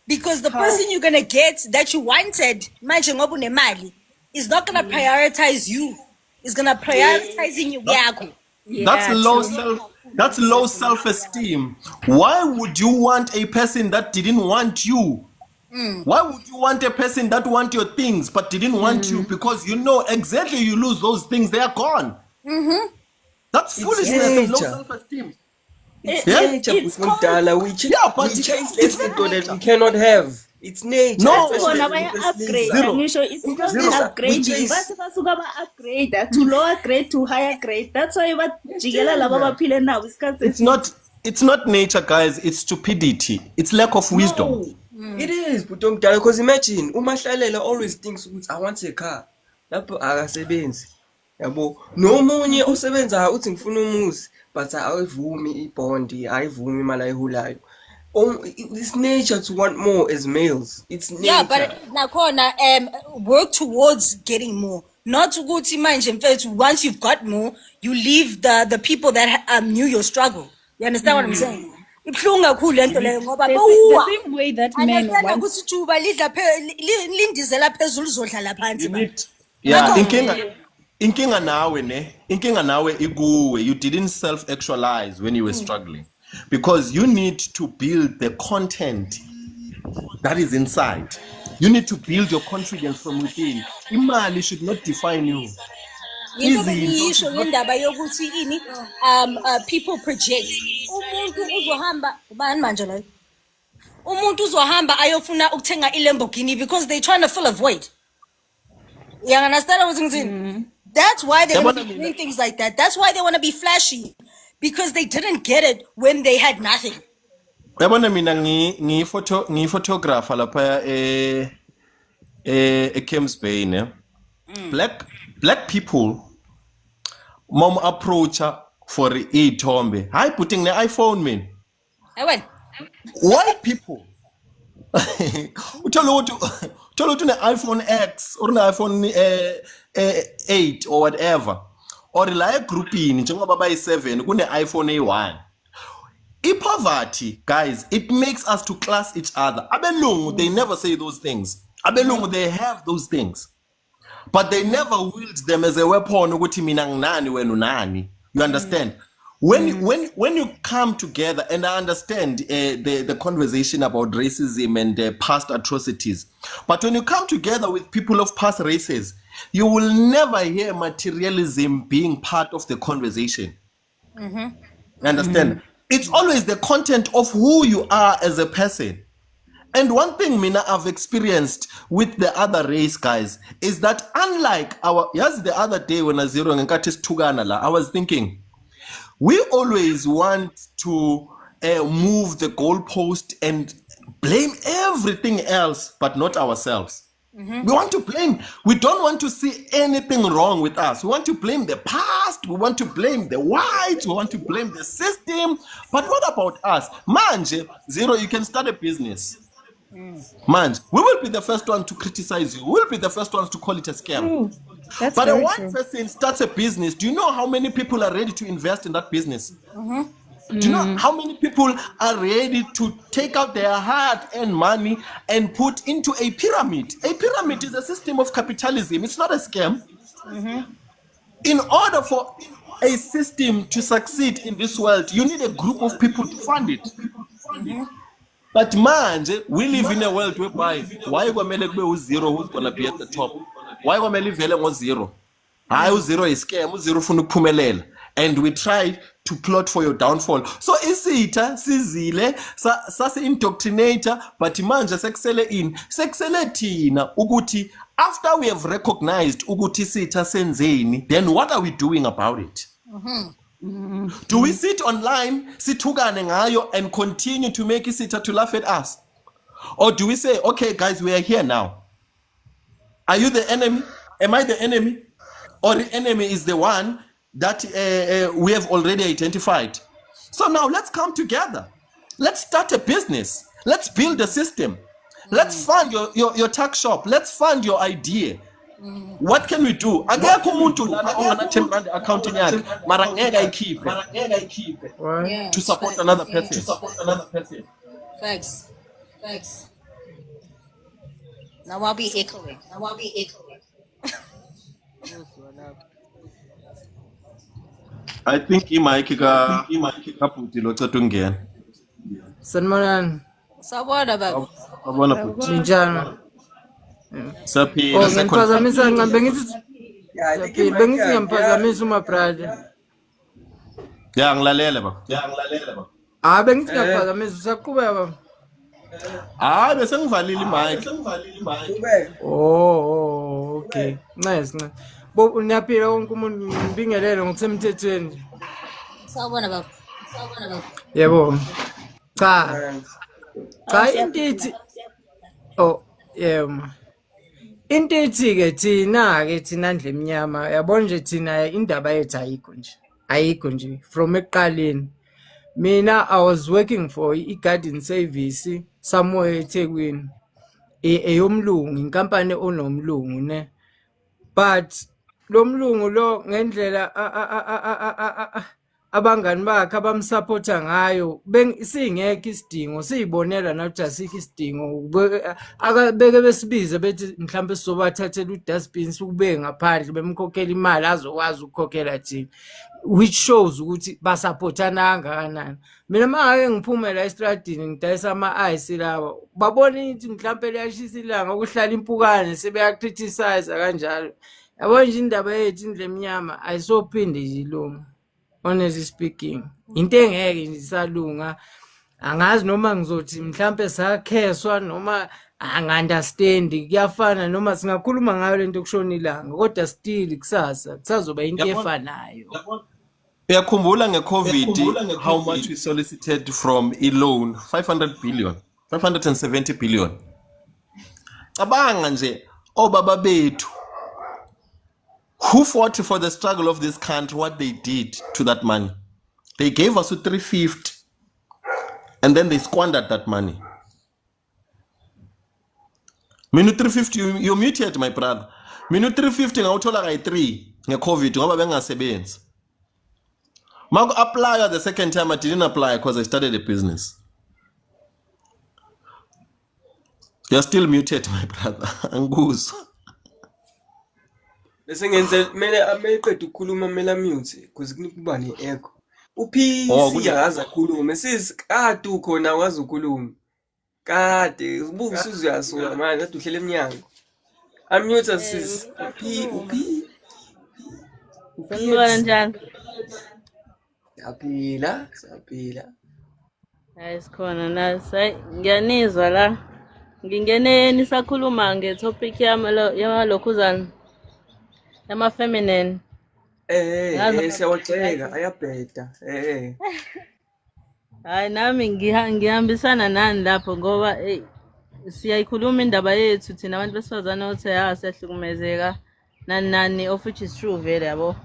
because the person you're gonna get that you wanted manje ngoba unemali is not gonna prioritize you. It's gonna prioritize you yakho. That's low self-esteem. Why would you want a person that didn't want you? Why would you want a person that want your things but didn't want you? Because you know exactly you lose those things, they are gone. That's foolishness and low self-esteem. It's nature. We chase people that we cannot have. It's nature. No, it's not upgrading. Upgrade to lower grade to higher grade. That's why now. It's not nature, guys. It's stupidity. It's lack of wisdom. It is, because imagine uMahlalela always thinks I want a car. Lapho akasebenzi. Yabo, nomunye osebenza uthi ngifuna umuzi, but ayivumi ibondi, ayivumi imali ayiholayo. It's nature to want more as males. It's nature. Yeah, but nakhona work towards getting more. Not ukuthi manje mfethu once you've got more, you leave the people that knew your struggle. You understand what I'm saying? The same way that men inkinga nawe ikuwe. You didn't self-actualize when you were struggling, because you need to build the content that is inside. You need to build your confidence from within. Imali should not define you. Into bengiyisho ngendaba yokuthi ini people project. Umuntu uzohamba ubani manje lo? Umuntu uzohamba ayofuna ukuthenga iLamborghini because they trying to fill a void. You understand what I'm saying? That's why they want to be doing things like that. That's why they want to be flashy, because they didn't get it when they had nothing. Yabona mina ngi photographer lapha Camps Bay ne. Black people mom approacher for ithombe. Hayi putting the iPhone man. When white people uthola ukuthi ne iPhone X or ne iPhone 8 or whatever, or la groupini njengoba bayi7 kune iPhone A1. Poverty, guys, it makes us to class each other. Abelungu, they never say those things. Abelungu, they have those things, but they never wield them as a weapon. Ukuthi mina nginani wena unani. You understand? When you come together, and I understand the conversation about racism and past atrocities, but when you come together with people of past races, you will never hear materialism being part of the conversation. You understand? It's always the content of who you are as a person. And one thing mina I've experienced with the other race, guys, is that unlike the other day when I was thinking, we always want to move the goalpost and blame everything else, but not ourselves. We want to blame. We don't want to see anything wrong with us. We want to blame the past. We want to blame the whites. We want to blame the system. But what about us? Manje, Zero, you can start a business. Manje, we will be the first one to criticize you. We will be the first ones to call it a scam. But a white person starts a business. Do you know how many people are ready to invest in that business? Do you know how many people are ready to take out their hard-earned money and put into a pyramid? A pyramid is a system of capitalism. It's not a scam. In order for a system to succeed in this world, you need a group of people to fund it. But manje, we live in a world whereby why kwamele kube zero who's gonna be at the top? Why kwamele vele ngo zero? Hayi zero is scam, zero ufuna ukuphumelela. And we try to plot for your downfall. So isitha sizile sase indoctrinator, but manje sekusele thina ukuthi after we have recognized ukuthi isitha senzeni, then what are we doing about it? Do we sit online, sithukane ngayo, and continue to make isitha to laugh at us? Or do we say, okay guys, we are here now. Are you the enemy? Am I the enemy? Or the enemy is the one that we have already identified? So now let's come together. Let's start a business. Let's build a system. Let's fund your tax shop. Let's fund your idea. What can we do? Akekho umuntu lana ongana 10 rand accounting yakhe mara ngeke ayikhiphe to support another person. Facts. Now I'll be echoing. I think iMike ka Puti lo cethu ngena. Sanibonani. Sawubona baba. Sawubona Puti. Njani? Saphila ngiphazamisa ngihambe ngithi ngiyaphazamisa uma brother. Ya ngilalela baba. Bengithi ngiyaphazamisa usaqhubeka baba. Hayi bese ngivalile iMike. Okay. Nice. Bo unaphila wonke umuntu ngibingelele ngokusemthethweni. Sawubona baba. Yebo. Cha intithi. Intithi ke thina ndle emnyama yabona nje thina indaba yethu ayikho nje from eqaleni. Mina I was working for i-garden service somewhere eThekwini. Eyomlungu, inkampani onomlungu ne. But lo mlungu lo ngendlela abangani bakhe abamsupporta ngayo singekho isidingo siyibonela nathi asikho isidingo beke besibize bethi mhlawumbe sizobathathela udustbin sikubeke ngaphandle bemkhokhela imali azokwazi ukukhokhela thina, which shows ukuthi basupportana kangakanani. Mina mangake ngiphume la estradini ngidayisa ama-ice lawa babona ukuthi mhlawumbe liyashisa ilanga ukuhlala impukane sebeya-criticize kanjalo. Yabona nje indaba yethu indle emnyama ayisophinde nje ilunga. Honestly speaking, into engeke nje isalunga. Angazi noma ngizothi mhlambe sakheswa noma angi-understand, kuyafana noma singakhuluma ngayo lento kushona ilanga kodwa still kusasa kusazoba into efanayo. Uyakhumbula nge-COVID how much we solicited from i-loan? 570 billion. Cabanga nje obaba bethu who fought for the struggle of this country, what they did to that money. They gave us 350 and then they squandered that money. Minute 350 you muted my brother. Minute 350 ngawuthola kayi-3 nge-COVID ngoba bengasebenzi. Maku apply the second time I didn't apply because I started a business. You're still muted my brother. Angikuzwa. Bese ngenze kumele ameqeda ukukhuluma kumele mute kuze kuba ne-echo. Uphisi akaza khuluma kade ukhona wazi ukukhuluma. Kade ubuke usuzuyasuka manje kade uhlele emnyango. Unmute sis. Uphi. Sanibona njani? Siyaphila. Hayi sikhona nasi. Ngiyanizwa la. Ngingene nisakhuluma nge-topic yamalokhuzana. Yama-feminine. Siyawacela ayabheda. Hayi nami ngihambisana nani lapho ngoba siyayikhuluma indaba yethu thina abantu besifazane othi siyahlukumezeka nani of which is true vele yabo.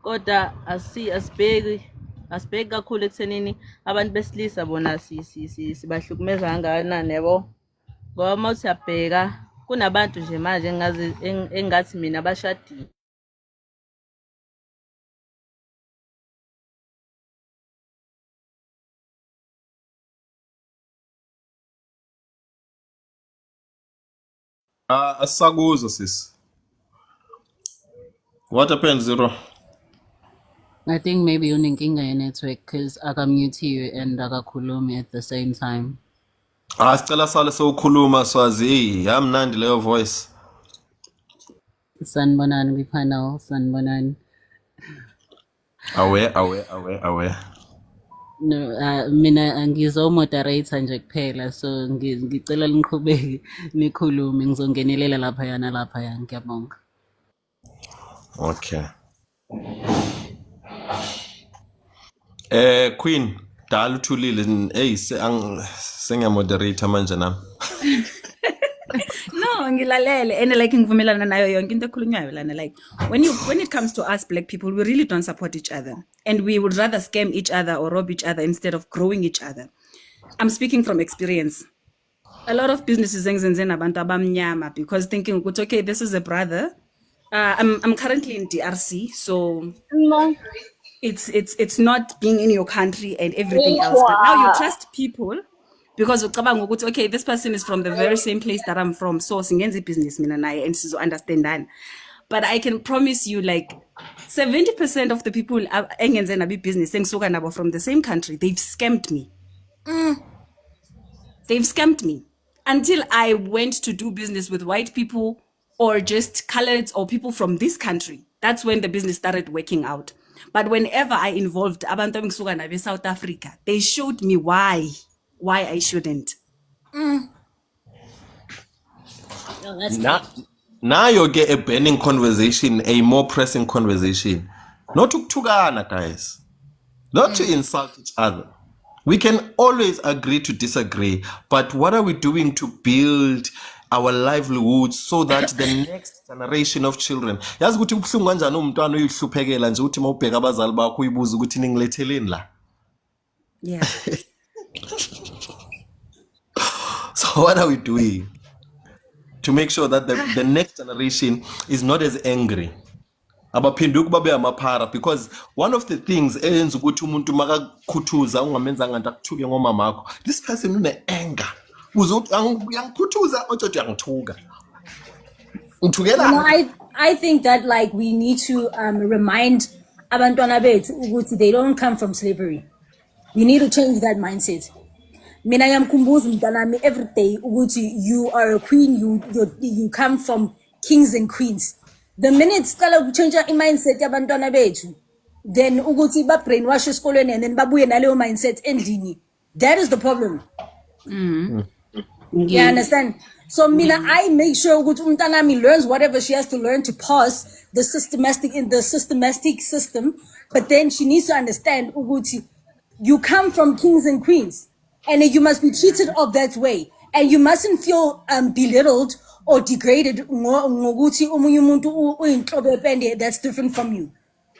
Kodwa asibheki kakhulu ekuthenini abantu besilisa bona sibahlukumeza kangakanani yabo. Ngoba uma usiyabheka kunabantu nje manje engathi mina bashadile. Asakuzwa sis. What happened, Zero? I think maybe unenkinga ye-network because akamute you and akakhulumi at the same time. Sicela sale sowukhuluma Swazi, yamnandi leyo voice. Sanibonani kwi-panel, sanibonani. Aware. No, mina ngizomoderator nje kuphela so ngicela niqhubeke nikhulume ngizongenelela lapha ngiyabonga. Okay. Queen, dala uthulile sengiyamoderator manje nami. No, ngilalele and like ngivumelana nayo yonke into ekhulunywayo lana, like when it comes to us black people, we really don't support each other and we would rather scam each other or rob each other instead of growing each other. I'm speaking from experience. A lot of businesses engizenze nabantu abamnyama because thinking ukuthi okay, this is a brother. I'm currently in DRC, so it's not being in your country and everything else, but now you trust people because ucabanga ukuthi okay, this person is from the very same place that I'm from, so singenze business mina naye and sizo understand. But I can promise you like 70% of the people engenze nabi business engisuka nabo from the same country, they've scammed me. They've scammed me until I went to do business with white people or just coloreds or people from this country. That's when the business started working out. But whenever I involved abantu engisuka nabo South Africa, they showed me why I shouldn't. Now you get a burning conversation, a more pressing conversation. Not to tukana, guys. Not to insult each other. We can always agree to disagree, but what are we doing to build our livelihoods so that the next generation of children yazi ukuthi kubuhlungu kanjani umntwana uyihluphekela nje uthi mawubheka abazali bakho uyibuza ukuthi ningiletheleni la. Yeah. So what are we doing to make sure that the next generation is not as angry? abaphinduki babe amaphara, because one of the things eyenza ukuthi umuntu makakhuthuza ungamenzanga nto akuthuke ngomamakho, this person une-anger uyangikhuthuza otsho uyangithuka I think that like we need to remind abantwana bethu ukuthi they don't come from slavery. We need to change that mindset. Mina yamkhumbuza mntanami every day ukuthi you are a queen, you come from kings and queens. The minute siqala ukuchange i-mindset yabantwana bethu, then ukuthi ba brainwash esikolweni and then babuye naleyo mindset endlini, that is the problem. You understand? So mina I make sure ukuthi umntanami learns whatever she has to learn to pass the systematic system, but then she needs to understand ukuthi you come from kings and queens and you must be treated of that way, and you mustn't feel belittled or degraded ngokuthi omunye umuntu uyinhlobo epende that's different from you.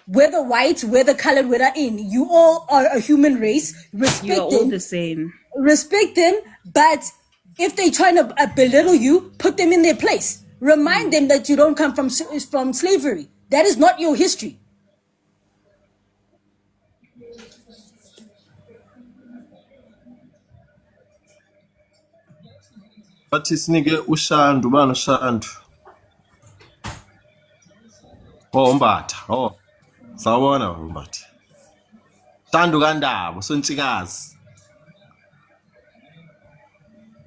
Whether white, whether colored, whether you all are a human race. Respect You're them. all the same. Respect them, but if they trying to belittle you, put them in their place. Remind them that you don't come from slavery. That is not your history. bathi sinike uShandu, ubani uShandu? Umbatha. Sawubona umbatha. Shandu kaNdaba, uSontshikazi.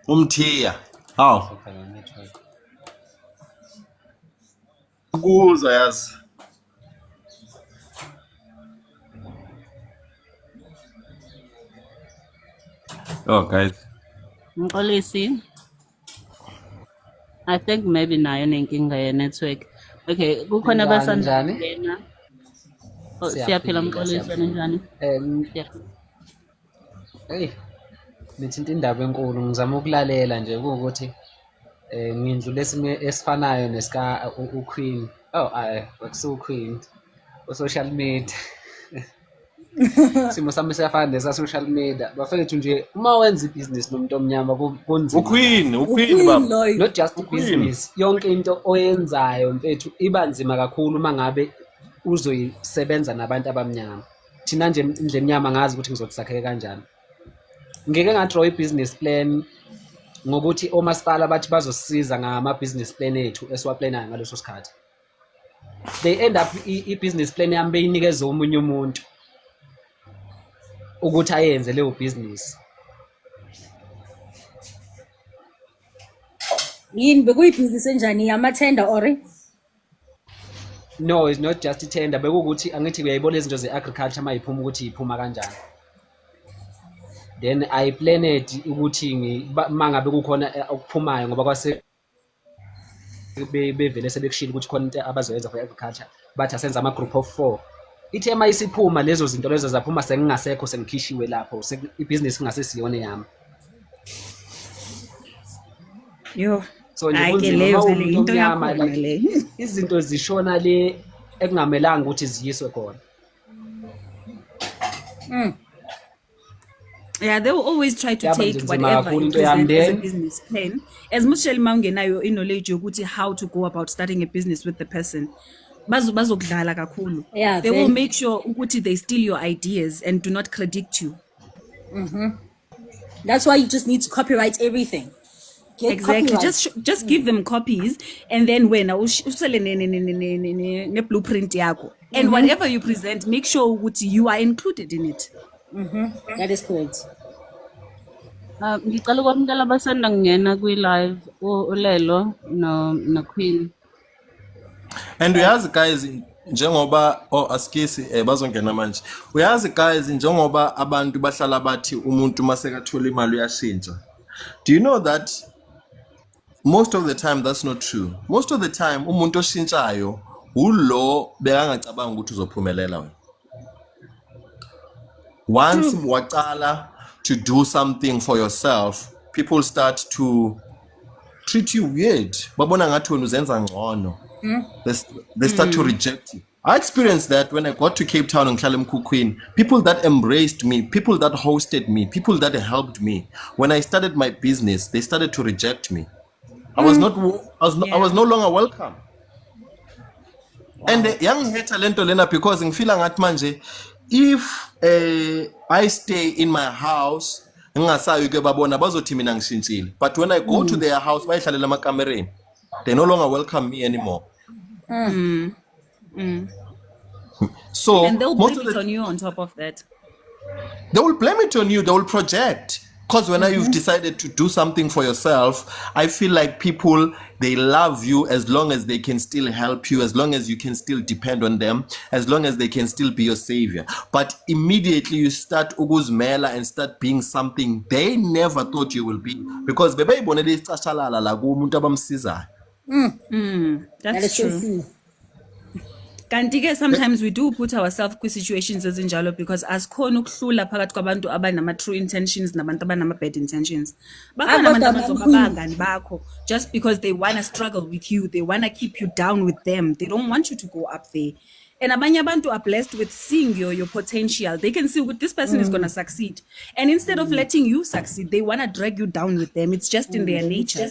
Umthiya. Kuza yazi. Guys. Mxolisi, I think maybe nayo nenkinga ye-network. Okay, kukhona abasanda kungena. Siyaphila Mxolisi, njani? Hey, nithinta indaba enkulu, ngizama ukulalela nje ukuthi ngindlule esifanayo nesika uQueen. Akusiwo Queen. Social media. Simo sami siyafana nesa social media. Bafethu nje uma wenza ibusiness nomuntu omnyama kunzima. uQueen baba. Not just business. Yonke into oyenzayo mfethu iba nzima kakhulu mangabe uzoyisebenza nabantu abamnyama. Thina nje indle emnyama ngazi ukuthi ngizokusakheka kanjani. Ngeke ngadraw i-business plan ngokuthi omasipala bathi bazosisiza ngama business plan ethu esiwaplanayo ngaleso sikhathi. They end up i-business plan yami beyinikeza omunye umuntu ukuthi ayenze leyo business. Yini bekuyibusiness enjani yamathenda or? No, it's not just a tender. Bekukuthi angithi uyayibona izinto ze-agriculture mayiphuma ukuthi iphuma kanjani. Then I planned ukuthi mangabe kukhona okuphumayo ngoba kwase bevele sebekushila ukuthi khona into abazoyenza for agriculture, but asenza ama group of 4. Ithe uma isiphuma lezo zinto lezo zaphuma sengingasekho sengikhishiwe lapho ibusiness ingasesiyone yami. Yo, so nje leyo into yakho le izinto zishona le ekungamelanga ukuthi ziyiswe khona. Yeah, they will always try to take whatever you present as a business plan. As much as mangenayo knowledge yokuthi how to go about starting a business with the person. Bazokudlala kakhulu. Yeah, they will make sure ukuthi they steal your ideas and do not credit you. That's why you just need to copyright everything. Exactly. Just give them copies, and then when usele ne blueprint yako, and whatever you present, make sure ukuthi you are included in it. That is correct. Ngicela ukwamukela abasanda kungena kwi-live uLelo no Queen. And uyazi guys njengoba askisi bazongena manje. Uyazi guys njengoba abantu bahlala bathi umuntu masekathola imali uyashintsha. Do you know that most of the time that's not true? Most of the time umuntu oshintshayo ulo bekangacabanga ukuthi uzophumelela wena. Once waqala to do something for yourself, people start to treat you weird. Babona ngathi wena uzenza ngcono. They start to reject you. I experienced that when I got to Cape Town and Ngihlala eMkhukhwini. People that embraced me, people that hosted me, people that helped me. When I started my business, they started to reject me. I was no longer welcome. And yangihetha lento lena because ngifila ngathi manje if I stay in my house ngingasayi ke babona bazothi mina ngishintshile, but when I go to their house bayihlalela amakamereni, they no longer welcome me anymore. So And they'll most blame of it on you on top of that. they will blame it on you, they will project. Because when you've decided to do something for yourself, I feel like people, they love you as long as they can still help you, as long as you can still depend on them, as long as they can still be your savior. But immediately you start uguzmela and start being something they never thought you will be. Because bebe ibonele isicashalala la kumuntu abamsizayo. That's true. Kanti-ke sometimes we do put ourselves in situations ezinjalo because asikhona ukuhlula phakathi kwabantu abanama-true intentions nabantu abanama-bad intentions. Bakhona abantu abazoba abangani bakho just because they want to struggle with you, they want to keep you down with them, they don't want you to go up there. And abanye abantu are blessed with seeing your potential. They can see what this person is going to succeed. And instead of letting you succeed, they want to drag you down with them. It's just in their nature.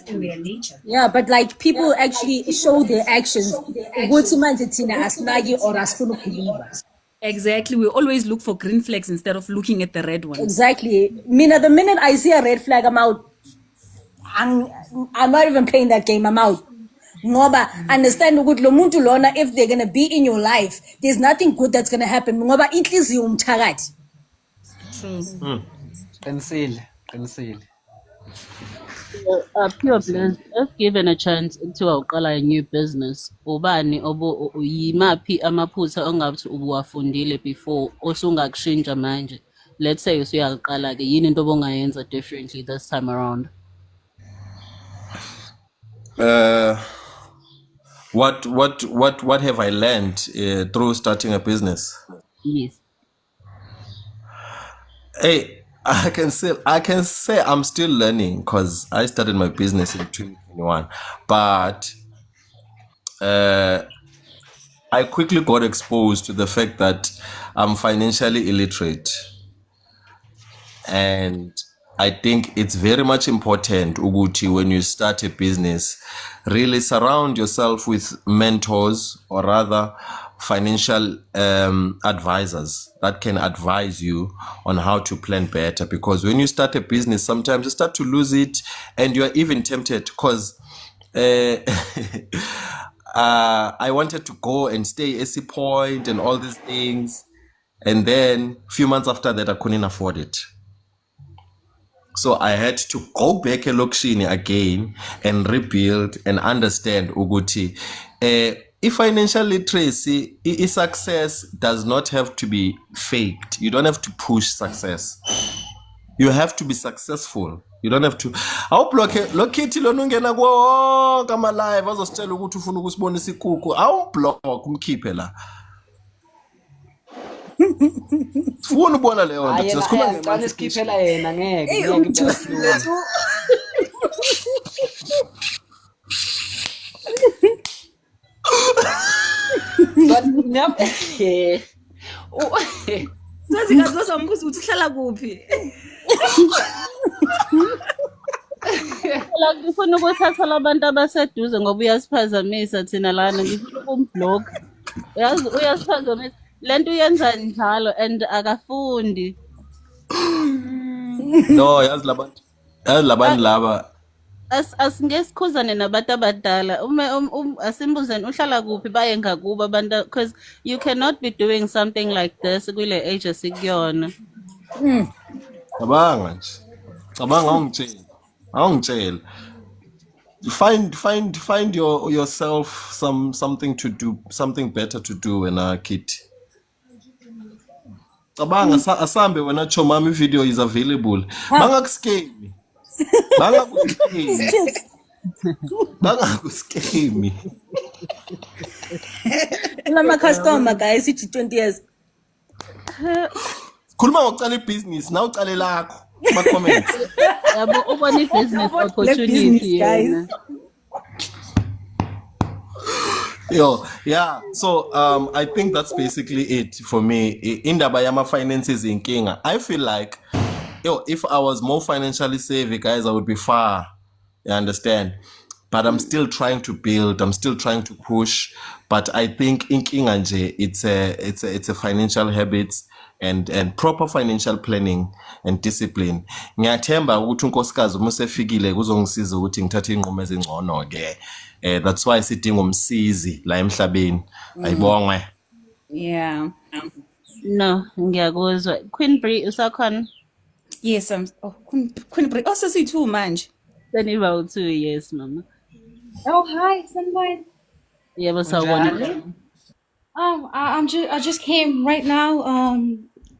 Yeah, but like people actually show their actions. Ukuthi manje thina asinaki or asifuna ukukhuluma. Exactly. We always look for green flags instead of looking at the red ones. Exactly. Mina, the minute I see a red flag, I'm out. I'm not even playing that game. I'm out. Ngoba understand ukuthi lo muntu lona, if they're gonna be in your life, there's nothing good that's gonna happen. Ngoba inhliziyo umthakathi. True. Qinisile. Pure Bless, if given a chance to uqala a new business, ubani yimaphi amaphutha ongathi ubuwafundile before osungakushintsha manje? Let's say usuyaqala ke yini into obongayenza differently this time around? What have I learned through starting a business? Yes. Hey, I can say I'm still learning because I started my business in 2021, but I quickly got exposed to the fact that I'm financially illiterate, and I think it's very much important, Uguti, when you start a business, really surround yourself with mentors or rather financial advisors that can advise you on how to plan better. Because when you start a business, sometimes you start to lose it and you're even tempted because I wanted to go and stay AC Point and all these things. And then a few months after that, I couldn't afford it. So I had to go back elokishini again and rebuild and understand Uguti. If financial literacy, success does not have to be faked. You don't have to push success. You have to be successful. You don't have to. Awublock lonungena kwa kama live azositshela ukuthi ufuna ukusibonisa ikuku. Awublock umkhiphe la. Funa ubona leyo nto. Sesikhuluma Ngicela isikhiphela yena ngeke Sazi ngazozwa umbuzo ukuthi uhlala kuphi. La ngifuna ukuthatha labantu abaseduze ngoba uyasiphazamisa thina lana, ngifuna ukumblock. Yazi uyasiphazamisa. Lento uyenza njalo and akafundi. No, yazi labantu laba. Asingesikhuzane nabantu abadala. Asimbuzeni uhlala kuphi baye ngakuba abantu, because you cannot be doing something like this kule age esikuyona. Cabanga nje. Cabanga awungitshela. Find yourself something to do, something better to do wena kithi. Cabanga asambe wena chomami video is available. Bangakuskemi. Bangakuskemi. Lama customer guys ithi 20 years. Khuluma ngokucala ibhizinisi na ucale lakho ma comments. Yabo ubona i-business opportunity guys. Yeah. So I think that's basically it for me. Indaba yama finances inkinga. I feel like if I was more financially savvy, guys, I would be far. You understand? but I'm still trying to build. I'm still trying to push. But I think inkinga nje, it's a financial habits and proper financial planning and discipline. Ngiyathemba ukuthi unkosikazi uma usefikile kuzongisiza ukuthi ngithathe inqumo ezingcono ke. That's why sidinga umsizi la emhlabeni. Ayibongwe. Yeah. No, ngiyakuzwa. Queen Bree usakhona? Yes, Queen Bree. Oh, sesi-2 manje. Seniba u2, yes, mama. Oh, hi, Sunlight. Yebo sawubona. I just came right now.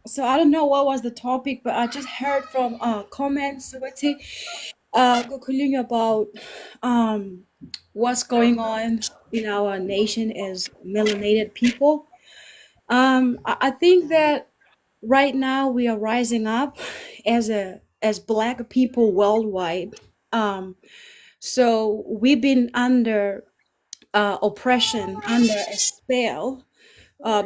So I don't know what was the topic, but I just heard from comments concluding about what's going on in our nation as melanated people. I think that right now we are rising up as Black people worldwide. So we've been under oppression, under a spell,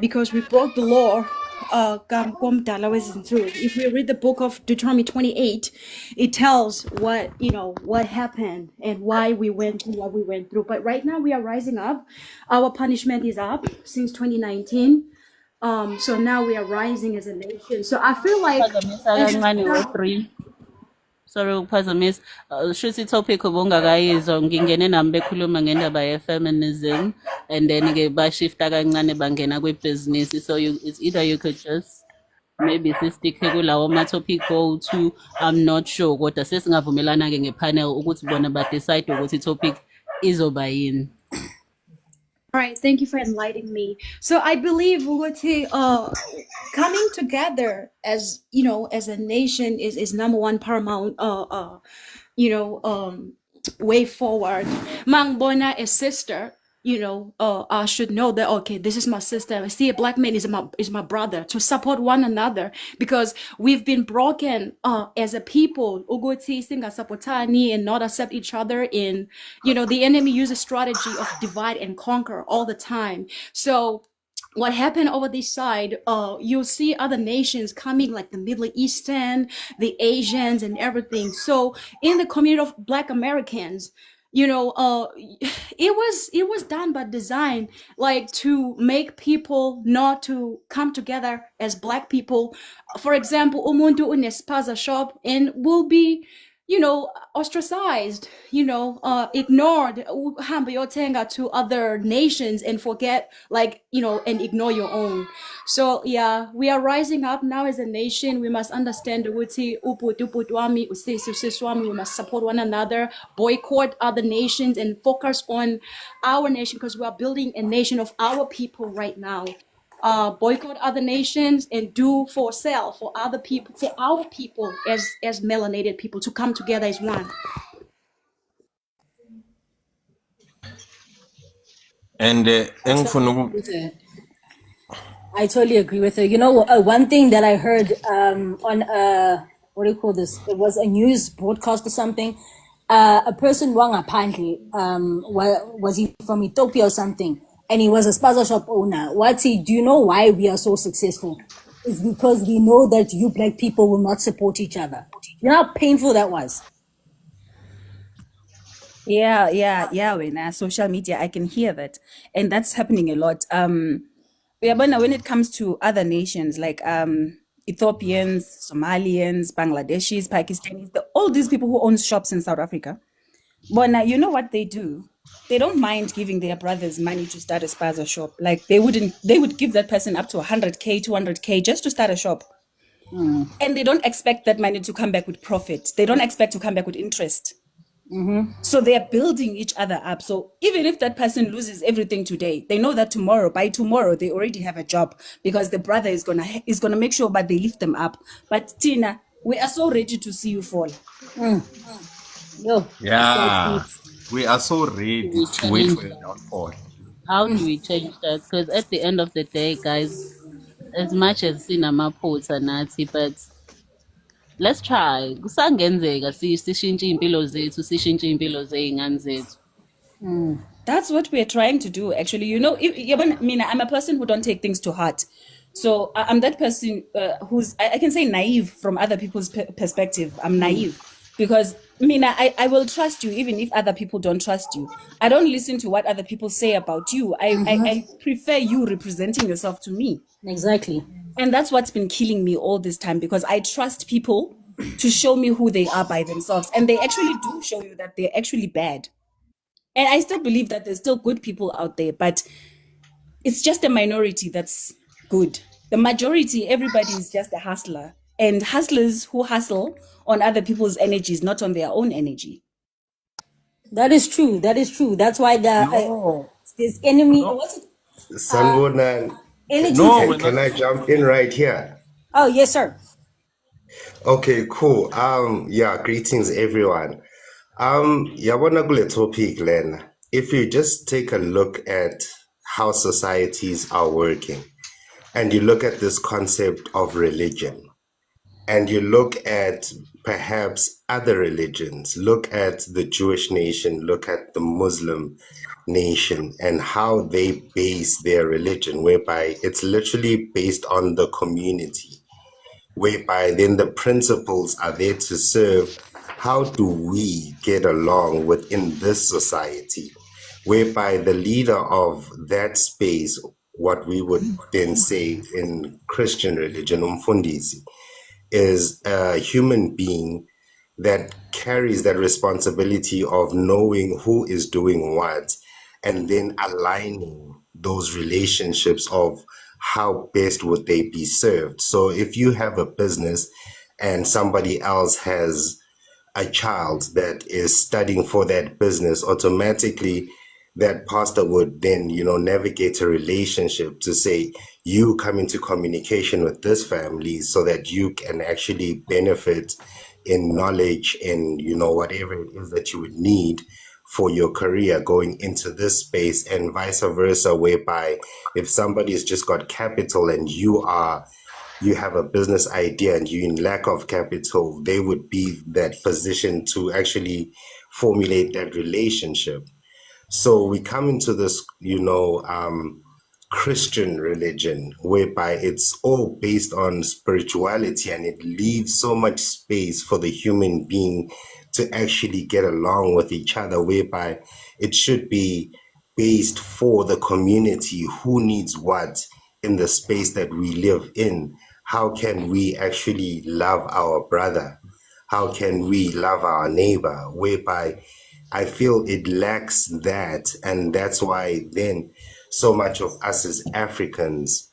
because we broke the law. If we read the book of Deuteronomy 28, it tells what happened and why we went through what we went through. But right now we are rising up. Our punishment is up since 2019. So now we are rising as a nation. So I feel like sorry ukuphazamisa. Shuthi topic obungakayizwa ngingene nami bekhuluma ngendaba ye-feminism and then ke bashifta kancane bangena kwe-business. So it's either you could just maybe sistick kulawo ama-topic go to I'm not sure kodwa sesingavumelana ke ngepanel ukuthi bona ba-decide ukuthi i-topic izoba yini. All right, thank you for enlightening me. So I believe coming together as as a nation is number one paramount way forward. Mangbona a sister, I should know that okay, this is my sister. I see a Black man is my brother, to support one another, because we've been broken as a people. Uguti singa sapotani and not accept each other. In the enemy uses strategy of divide and conquer all the time. So what happened over this side, you'll see other nations coming, like the Middle Eastern, the Asians and everything. So in the community of Black Americans, it was done by design, like to make people not to come together as Black people. For example, umuntu unespaza shop and will be ostracized, ignored, uhamba yotenga to other nations and forget, and ignore your own. So yeah, we are rising up now as a nation. We must understand ukuthi ubhuti wami, usisi wami, we must support one another, boycott other nations and focus on our nation, because we are building a nation of our people right now. Boycott other nations and do for self, for other people, for our people as melanated people to come together as one. And I totally agree with her. One thing that I heard on what do you call this? It was a news broadcast or something. A person apparently was he from Ethiopia or something, and he was a spaza shop owner. Do you know why we are so successful? It's because we know that you Black people will not support each other. You know how painful that was? Yeah, when social media, I can hear that. And that's happening a lot. When it comes to other nations like Ethiopians, Somalians, Bangladeshis, Pakistanis, all these people who own shops in South Africa, but you know what they do? They don't mind giving their brothers money to start a spaza shop. Like they would give that person up to 100K, 200K just to start a shop. And they don't expect that money to come back with profit. They don't expect to come back with interest. So they are building each other up. So even if that person loses everything today, they know that by tomorrow, they already have a job, because the brother is gonna make sure that they lift them up. But Tina, we are so ready to see you fall. Yeah, we are so ready to wait for your downfall. How do we change that? Because at the end of the day, guys, as much as cinema posts are Nazi, but let's try. Kusangenzeka sishintshe impilo zethu, sishintshe impilo zey'ngane zethu. That's what we're trying to do, actually. I'm a person who don't take things to heart. So I'm that person who's, I can say, naive from other people's perspective. I'm naive because Mina, I will trust you even if other people don't trust you. I don't listen to what other people say about you. I prefer you representing yourself to me. Exactly. And that's what's been killing me all this time, because I trust people to show me who they are by themselves. And they actually do show you that they're actually bad. And I still believe that there's still good people out there, but it's just a minority that's good. The majority, everybody is just a hustler. And hustlers who hustle on other people's energies, not on their own energy. That is true. That is true. That's why this enemy. What's it? Sanbonan, Energy. can I jump in right here? Oh yes, sir. Okay, cool. Yeah, greetings everyone. Yabona kule topic Len. If you just take a look at how societies are working, and you look at this concept of religion, and you look at perhaps other religions, look at the Jewish nation, look at the Muslim nation, and how they base their religion, whereby it's literally based on the community, whereby then the principles are there to serve how do we get along within this society, whereby the leader of that space, what we would then say in Christian religion, umfundisi, is a human being that carries that responsibility of knowing who is doing what and then aligning those relationships of how best would they be served. So if you have a business and somebody else has a child that is studying for that business, automatically that pastor would then, navigate a relationship to say, you come into communication with this family so that you can actually benefit in knowledge and, whatever it is that you would need for your career going into this space, and vice versa, whereby if somebody has just got capital and you have a business idea and you're in lack of capital, they would be that position to actually formulate that relationship. So we come into this, Christian religion, whereby it's all based on spirituality, and it leaves so much space for the human being to actually get along with each other, whereby it should be based for the community, who needs what in the space that we live in. How can we actually love our brother? How can we love our neighbor? Whereby I feel it lacks that, and that's why then so much of us as Africans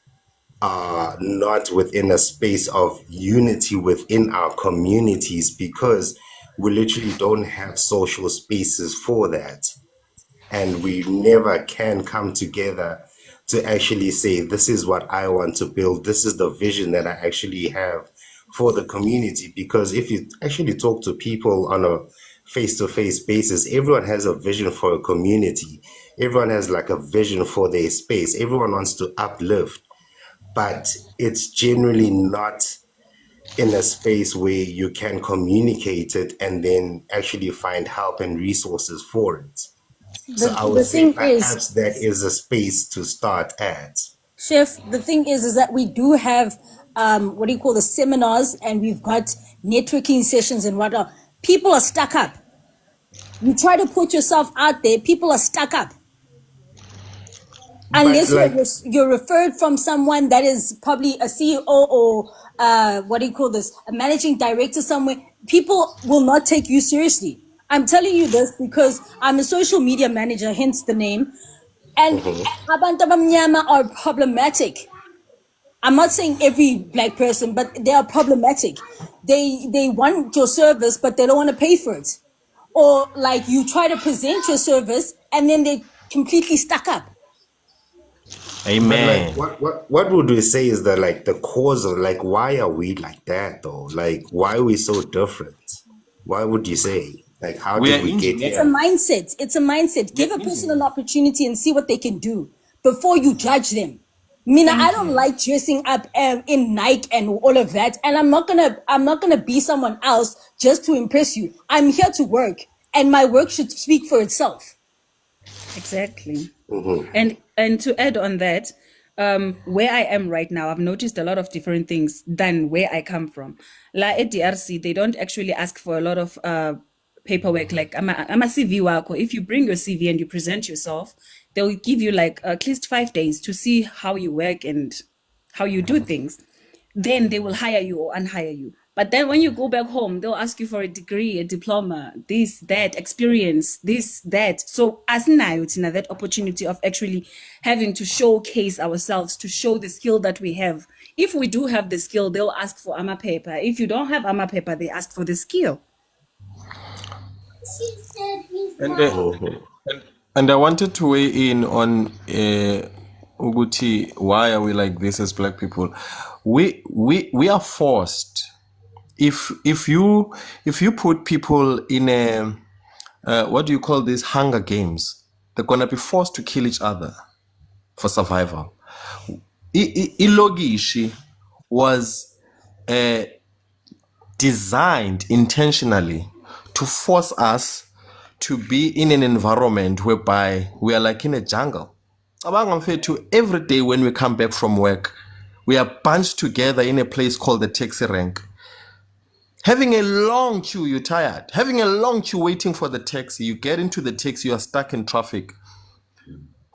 are not within a space of unity within our communities, because we literally don't have social spaces for that. And we never can come together to actually say, this is what I want to build. This is the vision that I actually have for the community. Because if you actually talk to people on a face-to-face basis, everyone has a vision for a community. Everyone has like a vision for their space. Everyone wants to uplift, but it's generally not in a space where you can communicate it and then actually find help and resources for it. So I would say perhaps that is a space to start at. Chef, the thing is that we do have the seminars, and we've got networking sessions and whatnot. People are stuck up. You try to put yourself out there, people are stuck up. Unless you're referred from someone that is probably a CEO or a managing director somewhere, people will not take you seriously. I'm telling you this because I'm a social media manager, hence the name. And abantu abamnyama are problematic. I'm not saying every black person, but they are problematic. They want your service, but they don't want to pay for it. Or like you try to present your service and then they completely stuck up. Amen. What would we say is the cause of why are we like that though? Why are we so different? Why would you say? How did we get here? It's a mindset. It's a mindset. Give a person an opportunity and see what they can do before you judge them. Mina, I don't like dressing up in Nike and all of that, and I'm not gonna be someone else just to impress you. I'm here to work, and my work should speak for itself. Exactly. And to add on that, where I am right now, I've noticed a lot of different things than where I come from. At DRC, they don't actually ask for a lot of paperwork, like I'm a CV wako. If you bring your CV and you present yourself, they'll give you like at least 5 days to see how you work and how you do things. Then they will hire you or unhire you. But then when you go back home, they'll ask you for a degree, a diploma, this, that, experience, this, that. So asinayo tina that opportunity of actually having to showcase ourselves, to show the skill that we have. If we do have the skill, they'll ask for AMA paper. If you don't have AMA paper, they ask for the skill. And I wanted to weigh in on Uguti, why are we like this as black people? We are forced. If you put people in a what do you call these Hunger Games, they're gonna be forced to kill each other for survival. Ilogishi was designed intentionally to force us to be in an environment whereby we are like in a jungle. Every day when we come back from work, we are bunched together in a place called the taxi rank. Having a long queue, you're tired. Having a long queue waiting for the taxi, you get into the taxi, you are stuck in traffic.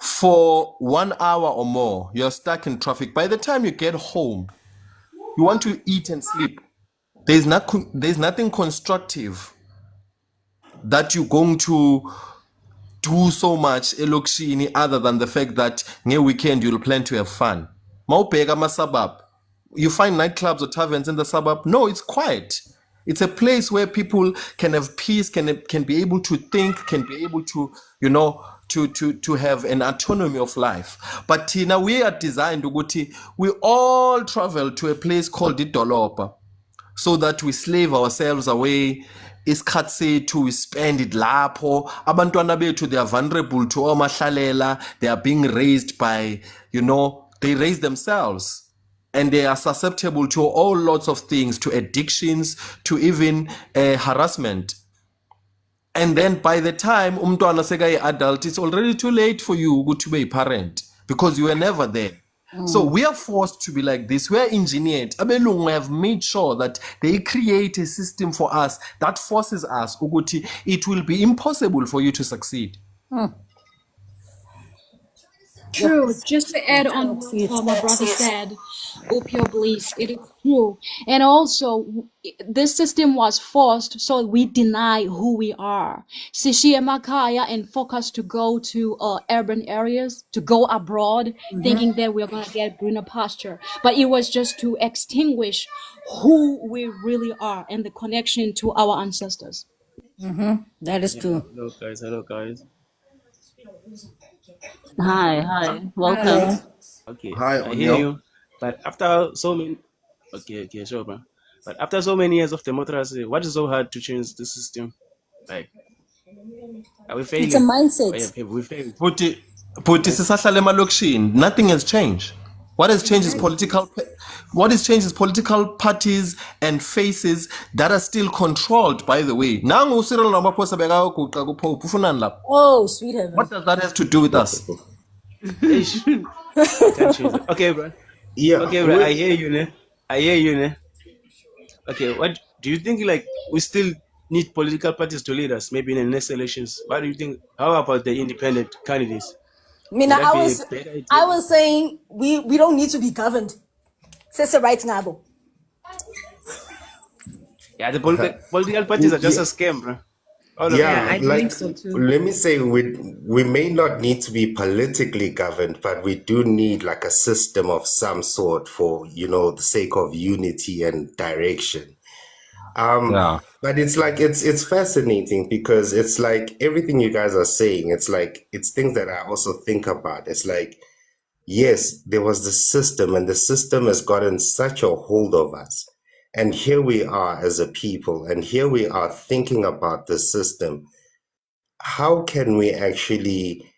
For 1 hour or more, you're stuck in traffic. By the time you get home, you want to eat and sleep. There's nothing constructive that you're going to do so much elokishini other than the fact that near weekend you'll plan to have fun. Maubheka ama-suburb, you find nightclubs or taverns in the suburb? No, it's quiet. It's a place where people can have peace, can be able to think, can be able to, to have an autonomy of life. But Tina, we are designed, Uguti, we all travel to a place called Idolopa so that we slave ourselves away. Isikhathi sethu we spend it lapho. Abantwana bethu, they are vulnerable to omahlalela. They are being raised by, they raise themselves. And they are susceptible to all lots of things, to addictions, to even harassment. And then by the time umntwana seka adult, it's already too late for you to be a parent because you were never there. So we are forced to be like this. We are engineered. Abelungu have made sure that they create a system for us that forces us, Uguti, it will be impossible for you to succeed. True. Just to add on what my brother said, Opio Bliss, it is true. And also, this system was forced so we deny who we are. Sishia Makaya and focus to go to urban areas, to go abroad, thinking that we're going to get greener pasture. But it was just to extinguish who we really are and the connection to our ancestors. That is true. Hello guys. Hi, welcome. Okay, Hi, I hear Onyo. you. But after so many, okay, sure, bro. But after so many years of democracy, what is so hard to change the system? Like, are we failing? It's a mindset. Oh, yeah, we failed. Puti sisahlala emalokishini, nothing has changed. What has changed is political parties and faces that are still controlled, by the way. Nangu Cyril Ramaphosa bekayoguqa kuPope, ufunani lapho? Oh, sweet heaven. What does that have to do with us? Okay, bro. Yeah. Okay, bro. I hear you, ne? Okay, what do you think? Like, we still need political parties to lead us, maybe in the next elections. What do you think? How about the independent candidates? Mina, Would that be a better idea? I was saying we don't need to be governed. Says the right ngabo. Yeah, the political parties are just a scam, bro. All of Yeah, them. like let me say we may not need to be politically governed, but we do need like a system of some sort for the sake of unity and direction. But it's like it's fascinating because it's like everything you guys are saying, it's like it's things that I also think about. It's like, yes, there was the system and the system has gotten such a hold of us. And here we are as a people, and here we are thinking about the system. How can we actually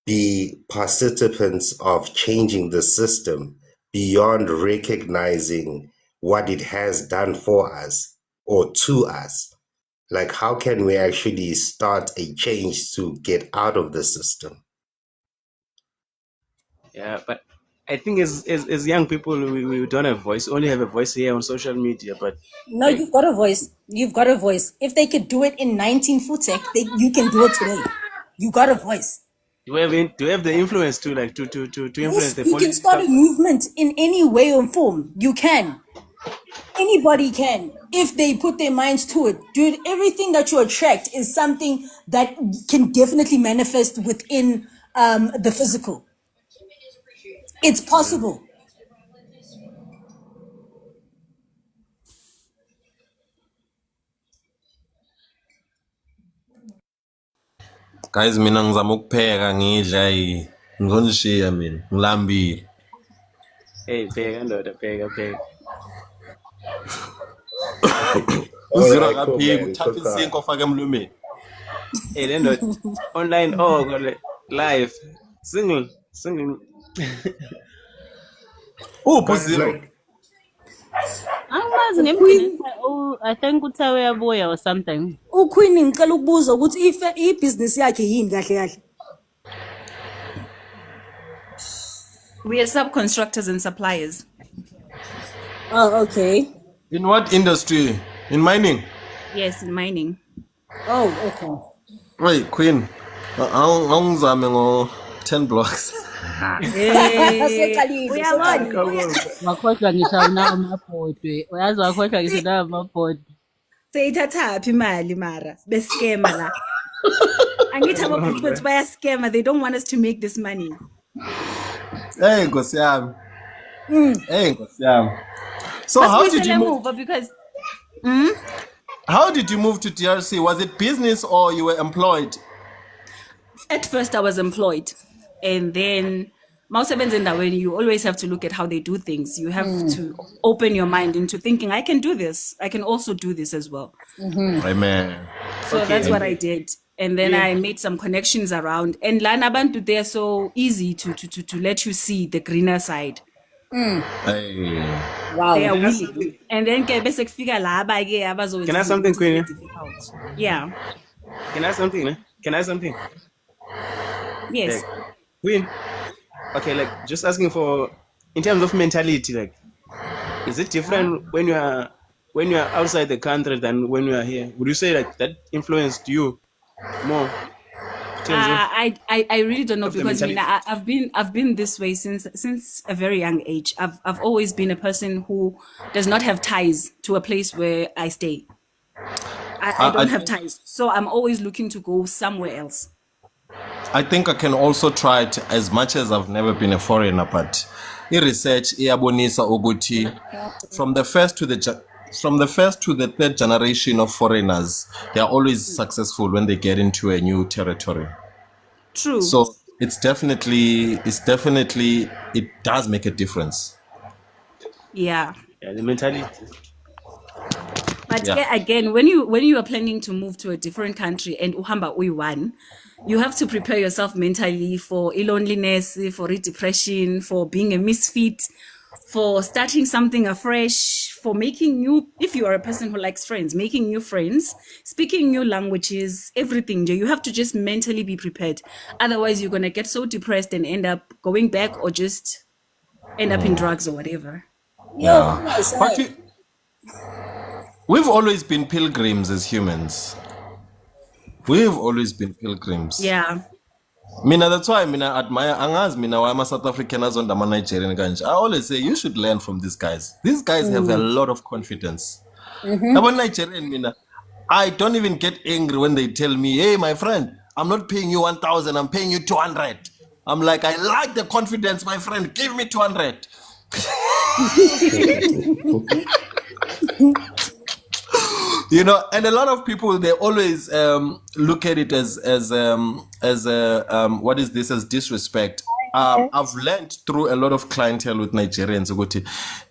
be participants of changing the system beyond recognizing what it has done for us or to us? Like, how can we actually start a change to get out of the system? Yeah, but I think as young people, we don't have voice. Only have a voice here on social media. But No, you've got a voice. You've got a voice. If they could do it in 19 Futek, you can do it today. You got a voice. do we have the influence to like to influence Yes, the you can start a political? movement in any way or form. You can. Anybody can if they put their minds to it. Dude, everything that you attract is something that can definitely manifest within the physical. It's possible. Guys, mina ngizama ukupheka ngidla ngizongishiya mina ngilambile. Hey, pega, ndoda, pega. Uzira Alright, cool, kaphika man. uthatha Cook isinko ufake emlumeni. Hey, then online. Oh, got it. Live, single. Oh, Guys, zero. like, Angimazi ngemgcini I think uthawe yabuya or something. uQueen ngicela ukubuza ukuthi ibhizinisi yakhe yini kahle kahle. We are subcontractors and suppliers. Oh, okay. In what industry? In mining? Yes, in mining. Oh, okay. Wait, Queen. Awungizame ngo 10 blocks. Wakhohlwa ngisho nawo amabhodwe. Uyazi wakhohlwa ngisho nawo amabhodwe. Seyithathaphi imali mara besikema la. Angithi abaphuthi bayaskema. They don't want us to make this money. Hey, Nkosi yami. Hey, Nkosi yami. So how did you move? Because How did you move to DRC? Was it business or you were employed? at first I was employed, and then when you always have to look at how they do things. You have to open your mind into thinking, I can do this. I can also do this as well. Amen. So that's what I did. And then I made some connections around. And Lana Bantu, they're so easy to let you see the greener side. Hey. Wow. They are willing. And then can I Can I have something, Queen? Yeah. Can I have something? Can I have something? Yes. Like, Queen. Okay, like just asking for in terms of mentality, like is it different when you are outside the country than when you are here? Would you say like that influenced you more? I really don't know, Of the because mentality. I've been this way since a very young age. I've always been a person who does not have ties to a place where I stay. I don't have ties, so I'm always looking to go somewhere else. I think I can also try it, as much as I've never been a foreigner, but research iyabonisa ukuthi from the first to the third generation of foreigners, they are always successful when they get into a new territory. True. So it does make a difference. Yeah. Yeah, the mentality. But Yeah. again, when you are planning to move to a different country and uhamba uyi-one, you have to prepare yourself mentally for loneliness, for depression, for being a misfit, for starting something afresh, for making new, if you are a person who likes friends, making new friends, speaking new languages, everything. You have to just mentally be prepared. Otherwise, you're going to get so depressed and end up going back or just end up in drugs or whatever. Yeah. But we've always been pilgrims as humans. We've always been pilgrims. Yeah. That's why I admire why I'm a South African as on the Nigerian kanje. I always say you should learn from these guys. These guys have a lot of confidence. About Nigerian, I don't even get angry when they tell me, hey, my friend, I'm not paying you 1,000, I'm paying you 200. I'm like, I like the confidence, my friend. Give me 200. And a lot of people, they always look at it as what is this, as disrespect. I've learned through a lot of clientele with Nigerians,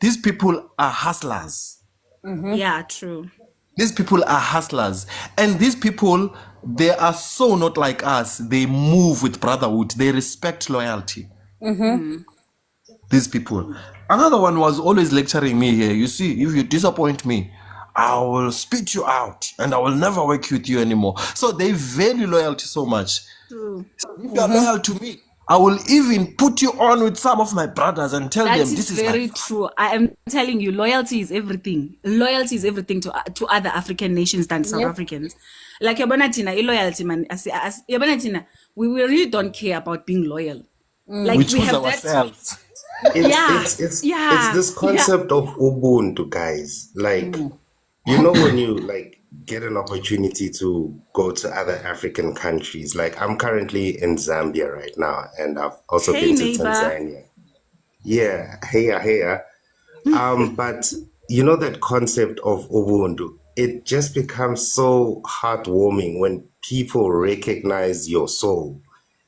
these people are hustlers. Yeah, true. These people are hustlers, and these people, they are so not like us. They move with brotherhood. They respect loyalty. These people. Another one was always lecturing me here. You see, if you disappoint me, I will spit you out and I will never work with you anymore. So they value loyalty so much. True. If you are loyal to me, I will even put you on with some of my brothers and tell That them is this is very my true. I am telling you, loyalty is everything. Loyalty is everything to other African nations than South Yep. Africans. Like yabona thina, loyalty man. Yabona thina, we really don't care about being loyal. Like we we choose have that. ourselves. It's Yeah. this concept of Ubuntu, guys. Like, you know, when you like get an opportunity to go to other African countries. Like, I'm currently in Zambia right now, and I've also Hey, been to neighbor. Tanzania. Yeah, hey. But you know that concept of Ubuntu, it just becomes so heartwarming when people recognize your soul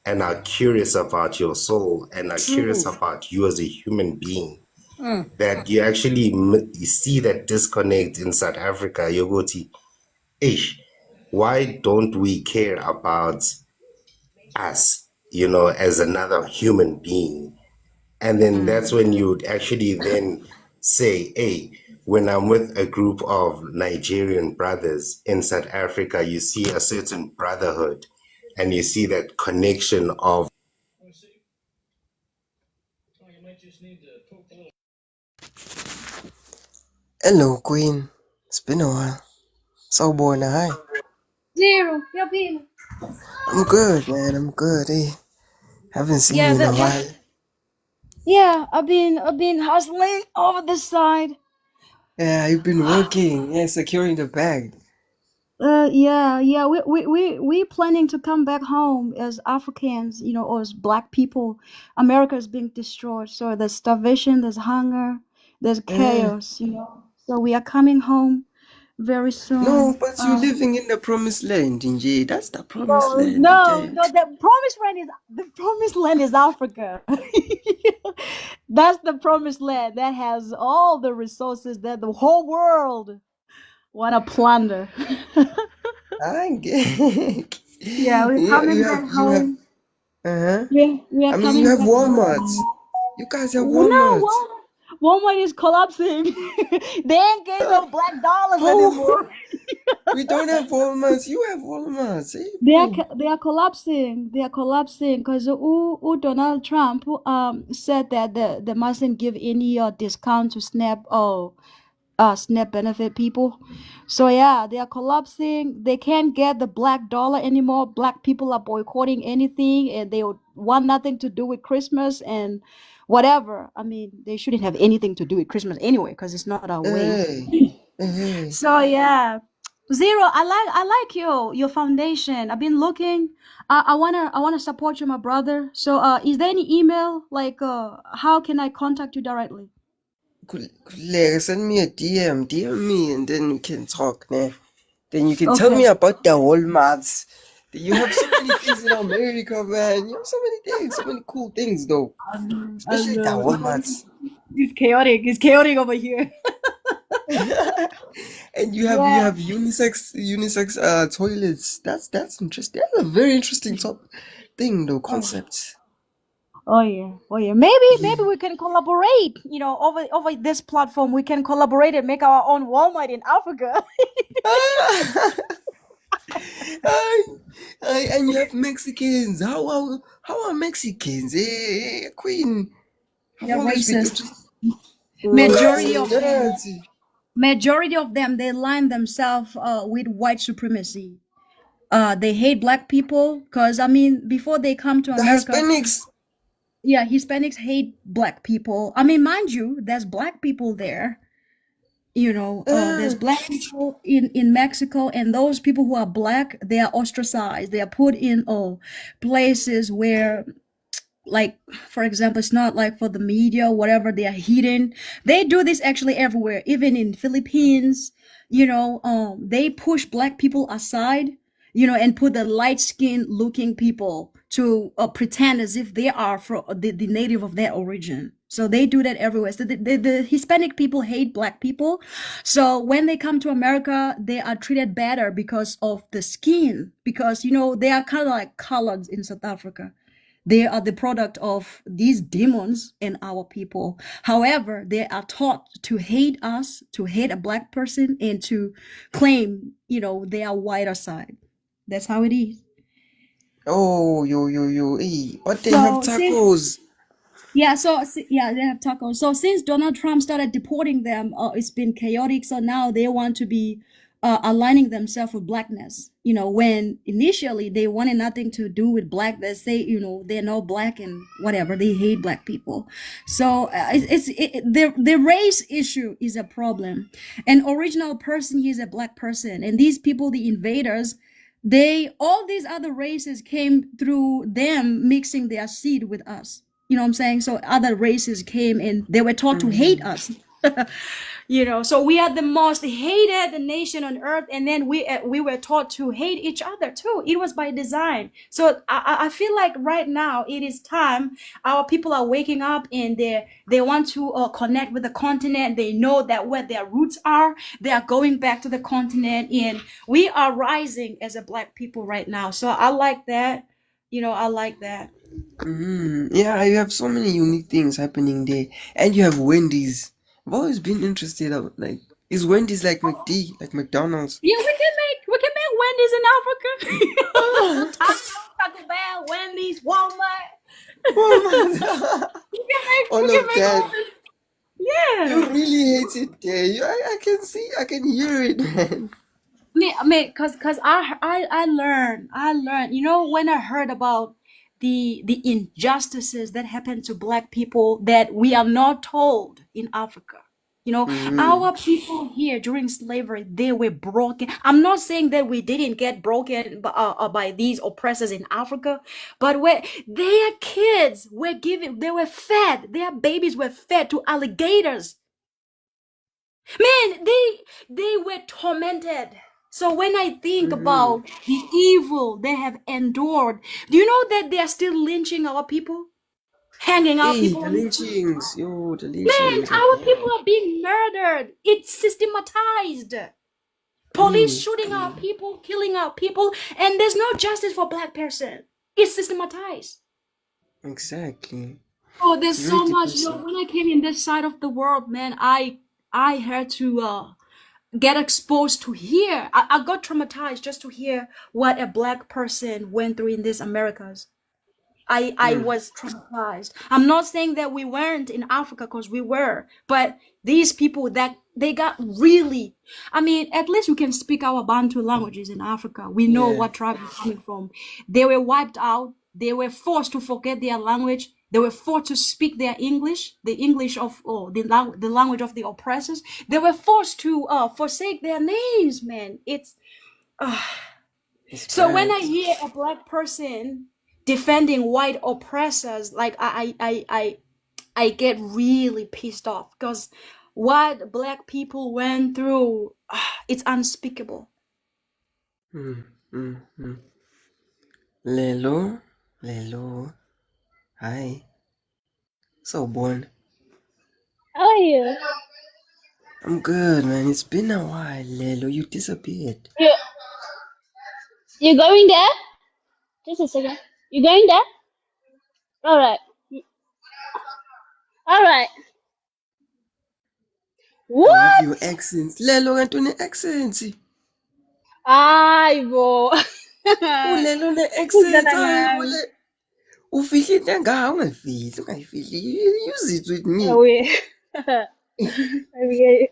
and are curious about your soul and are curious True. about you as a human being. That you actually you see that disconnect in South Africa. Yogoti, ish, why don't we care about us, you know, as another human being? And then that's when you'd actually then say, hey, when I'm with a group of Nigerian brothers in South Africa, you see a certain brotherhood and you see that connection of. Hello, Queen. It's been a while. Sawubona, hi. Zero. You're being. I'm good, man. I'm good. Hey, haven't seen Yeah, you in a while. yeah, I've been hustling over this side. Yeah, you've been working. Yeah, securing the bag. Yeah. We planning to come back home as Africans, you know, or as Black people. America is being destroyed, so there's starvation, there's hunger, there's chaos, you know. So we are coming home very soon. No, but you're living in the promised land, Inji. That's the promised No, land. no, the promised land is Africa. That's the promised land that has all the resources that the whole world wanna plunder. I get. Yeah, we're coming back home. Uh-huh. We are I mean, coming you have back Walmarts. home. You guys have Well, Walmarts. no, Walmart is collapsing. They ain't getting no black dollars anymore. We don't have Walmarts. You have Walmarts. Eh? They are collapsing. They are collapsing because Donald Trump said that they mustn't give any discount to SNAP benefit people. So yeah, they are collapsing. They can't get the black dollar anymore. Black people are boycotting anything, and they want nothing to do with Christmas and whatever. I mean, they shouldn't have anything to do with Christmas anyway, because it's not our way. So yeah, Zero. I like your foundation. I've been looking. I wanna support you, my brother. So is there any email like how can I contact you directly? Like, send me a DM me, and then we can talk. Nah. Then you can tell me about the Walmarts. You have so many things in America, man. You have so many things, so many cool things, though. Especially the Walmarts. It's chaotic. It's chaotic over here. And you have unisex toilets. That's interesting. That's a very interesting thing, though. Concept. Oh yeah. Maybe we can collaborate. You know, over this platform, we can collaborate and make our own Walmart in Africa. And you have Mexicans. How are Mexicans? Queen. They're racist. Racist. Majority of them, they line themselves with white supremacy. They hate black people because I mean, before they come to America, Hispanics. Yeah, Hispanics hate black people. I mean, mind you, there's black people there. You know, there's black people in Mexico, and those people who are black, they are ostracized. They are put in places where, like, for example, it's not like for the media, whatever, they are hidden. They do this actually everywhere, even in Philippines. You know, they push black people aside, you know, and put the light-skinned looking people to pretend as if they are from the native of their origin. So they do that everywhere. So the Hispanic people hate black people. So when they come to America, they are treated better because of the skin, because, you know, they are kind of like coloreds in South Africa. They are the product of these demons in our people. However, they are taught to hate us, to hate a black person, and to claim, you know, they are whiter side. That's how it is. Oh, hey, but they have So since tacos. yeah, yeah, they have tacos. So since Donald Trump started deporting them, it's been chaotic. So now they want to be aligning themselves with blackness. You know, when initially they wanted nothing to do with black. They say, you know, they're not black and whatever. They hate black people. So the race issue is a problem. An original person, he is a black person, and these people, the invaders, all these other races came through them mixing their seed with us. You know what I'm saying? So other races came and they were taught to hate us. You know, so we are the most hated nation on earth, and then we were taught to hate each other too. It was by design. So I feel like right now it is time. Our people are waking up and they want to connect with the continent. They know that where their roots are, they are going back to the continent, and we are rising as a black people right now. So I like that. You know, I like that. Yeah, you have so many unique things happening there, and you have Wendy's. I've always been interested of like, is Wendy's like McD, like McDonald's? Yeah, we can make Wendy's in Africa. Taco Bell, Wendy's, Walmart. we All can of make that. all this. Yeah. You really hate it there. I can see, I can hear it, man. I mean, cause I learned. You know, when I heard about the injustices that happen to black people that we are not told in Africa. You know, our people here during slavery, they were broken. I'm not saying that we didn't get broken by these oppressors in Africa, but where their kids were they were fed, their babies were fed to alligators. Man, they were tormented. So when I think about the evil they have endured, do you know that they are still lynching our people? Hanging our Hey, people. the lynchings. Yo, the Man, lynchings. our people are being murdered. It's systematized. Police shooting our people, killing our people, and there's no justice for black person. It's systematized. Exactly. Oh, there's It's so very much. You know, depressing. when I came in this side of the world, man, I had to get exposed to hear. I got traumatized just to hear what a black person went through in these Americas. I was traumatized. I'm not saying that we weren't in Africa, because we were, but these people that they got really, I mean, at least we can speak our Bantu languages in Africa. We know Yeah. what tribe we're coming from. They were wiped out. They were forced to forget their language. They were forced to speak their English, the English of the language of the oppressors. They were forced to forsake their names, man. It's so when I bad. hear a black person defending white oppressors, like I get really pissed off, because what black people went through, it's unspeakable. Lelo. Hi. So born. How are you? I'm good, man. It's been a while, Lelo. You disappeared. You going there? Just a second. You going there? All right. All right. I love What? your accents. Lelo, kanti une-accents. Hayi bo. Ulelo une-accents. Hayi, ule. Ufihle into engayo, ungayifihli. Use it with me.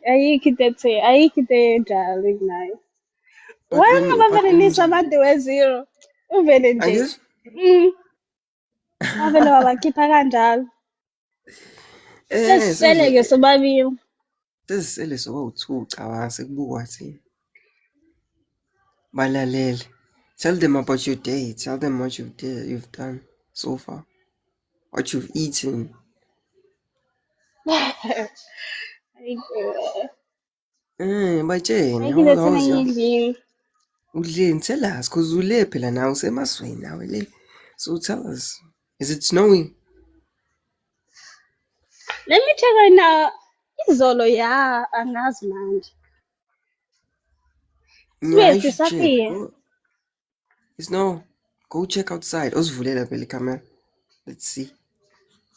Ayikho into enjalo kunayo. But Why when ungabavelelisa abantu we-zero? Uvele nje. Angithi? Bavele wabakhipha kanjalo. Sesisele-ke sobabili. Sesisele sobawu-2, cabanga sekubukwa thina. Balalele. Tell them about your day. Tell them what you've done so far. What you've eaten. Batshene, how was your... Udleni, tell us, because ule phela nawe usemazweni nawe le. So tell us, is it snowing? Let me check right now. Izolo ya angazi manje. Yeah, you Sibe should check. sisaphila. It's no. Go check outside. Usivulela phela camera. Let's see.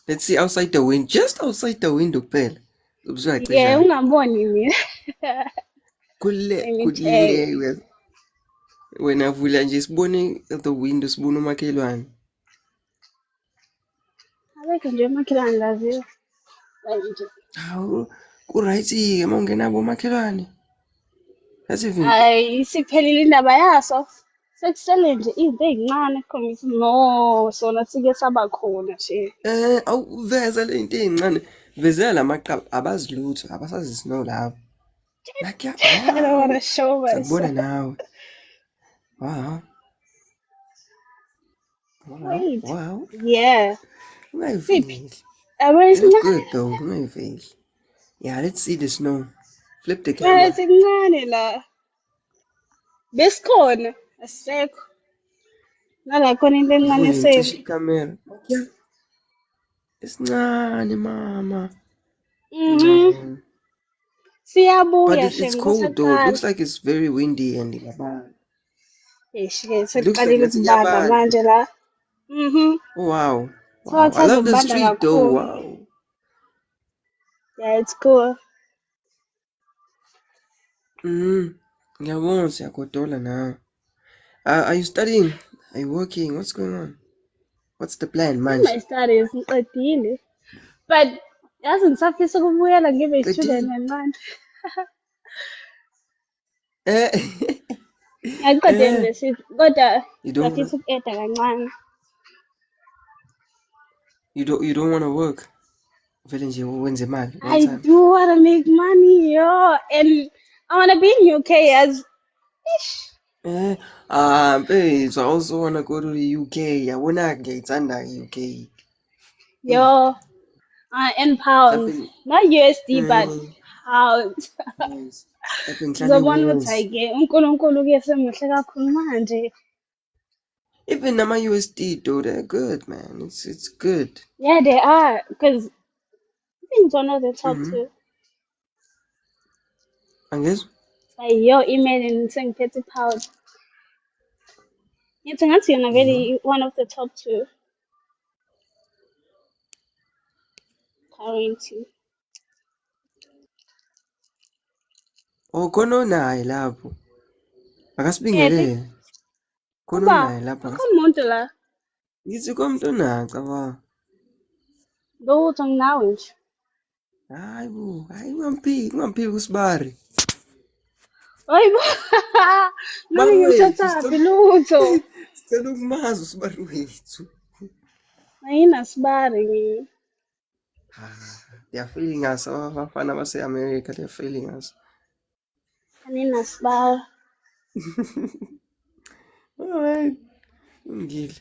Let's see outside the window. Just outside the window phela. Yeah, ungamboni mina. Kule. Wena vula nje sibone the window sibone umakhelwane. Abekho nje umakhelwane laziyo. Nje. Hawu ku-right-ke uma ungena bomakhelwane. Yazi Hayi siphelile indaba yaso. Sekusele nje izinto ezincane ekukhombisa no sona sike saba khona nje. awuveza le zinto ezincane. Vezela lamaqaba abazi lutho abasazisi no labo. Like I don't want to show sakubona myself. nawe. Wow. Wait. Wow. Yeah. Ungayiveli. Where's That's my? good though. Ungayiveli. Yeah, let's see the snow. Flip the Where's camera. incane la? Besikhona asekho. Nala khona into encane Uvule ngicishe eseli. ikamera. Yeah. Esincane mama. Mhm. No. But Siyabuya it's shem cold though. It kusaqala. looks like it's very windy and yabanda. Eish-ke It looks like sekuqalile let's ukubanda yabanda. manje la. Mhm. Oh wow. So Wow. I love the kusazokubanda street though. kakhulu. Wow. Yeah, it's cool. Ngiyabona siyagodola nawe. Are you studying? Are you working? What's going on? What's the plan, My manje? studies ngiqedile. But yazi ngisafisa ukubuyela ngibe i-student Qedile? encane. Eh. Ngiyayiqeda i-university kodwa You don't ngiyafisa uku-eda kancane. you don't want to work. Vele nje wenze imali all I time. do want to make money, yo. And I want to be in UK as... Ish. Babes, I also want to go to the UK. Yabona ngiyayithanda i-UK. Yo. In pounds. Mhlawumbe Not USD, but eh, pounds. yes. Mhlawumbe ngihlale Ngizobona ukuthi Wales. hayi-ke uNkulunkulu-ke semuhle kakhulu manje. Even nama USD though, they're good, man. It's good. Yeah, they are. Because I think it's one of the top Mm-hmm. two. Angez? Like, yo, email and saying 30 pounds. It's actually very one of the top two currency. Oh, khona onayo lapho. Ephi? Akasibingelele. Khona Uba, onayo lapho. akhona umuntu la. Ngithi komuntu onayo cabanga. Lutho nginawe nje. Hayi bo, hayi ungamphiki uSibari. Hayibo. Nami ngimthathaphi lutho. Sicela ukumazi uSibari wethu. Ayinasibari mina. They are failing us. Abafana base-America, they are failing us. Aninasibari. Alright. Ngile.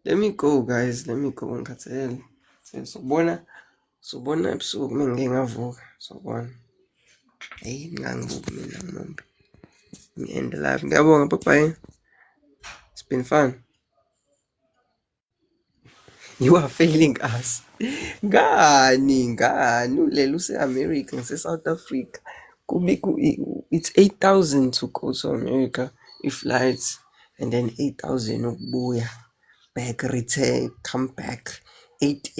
Let me go, guys. Let me go. Ngikhathele. Sobona ebusuku mina ngeke ngavuka. Sobona. Hey, ngangivuki mina ngimombe. Ngi-end live. Ngiyabonga, bye-bye. It's been fun. You are failing us. Ngani ulela use-America ngise-South Africa. It's 8,000 to go to America, flights, and then 8,000 ukubuya. Back, return, come back. 8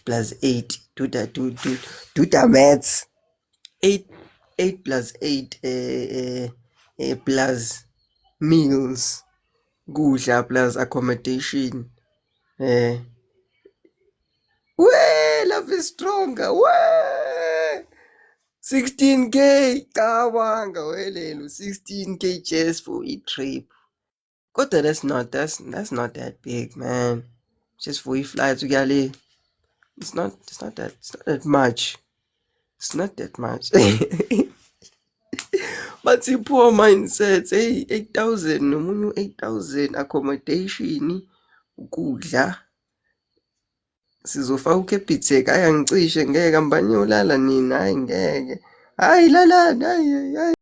plus 8. Do the maths. 8 plus 8 plus meals. Kudla plus accommodation. Love is stronger. 16K. Cabanga welelo 16K just for a trip. Kodwa that's not that big, man. Just for a flight to Gali. It's not that much. It's not that much. But the poor mindset, hey, 8,000, nomunye 8,000 accommodation, ukudla. Sizofaka uCapitec, hayi angicishe ngeke ambani yolala nina, hayi ngeke. Hayi lalani, hayi.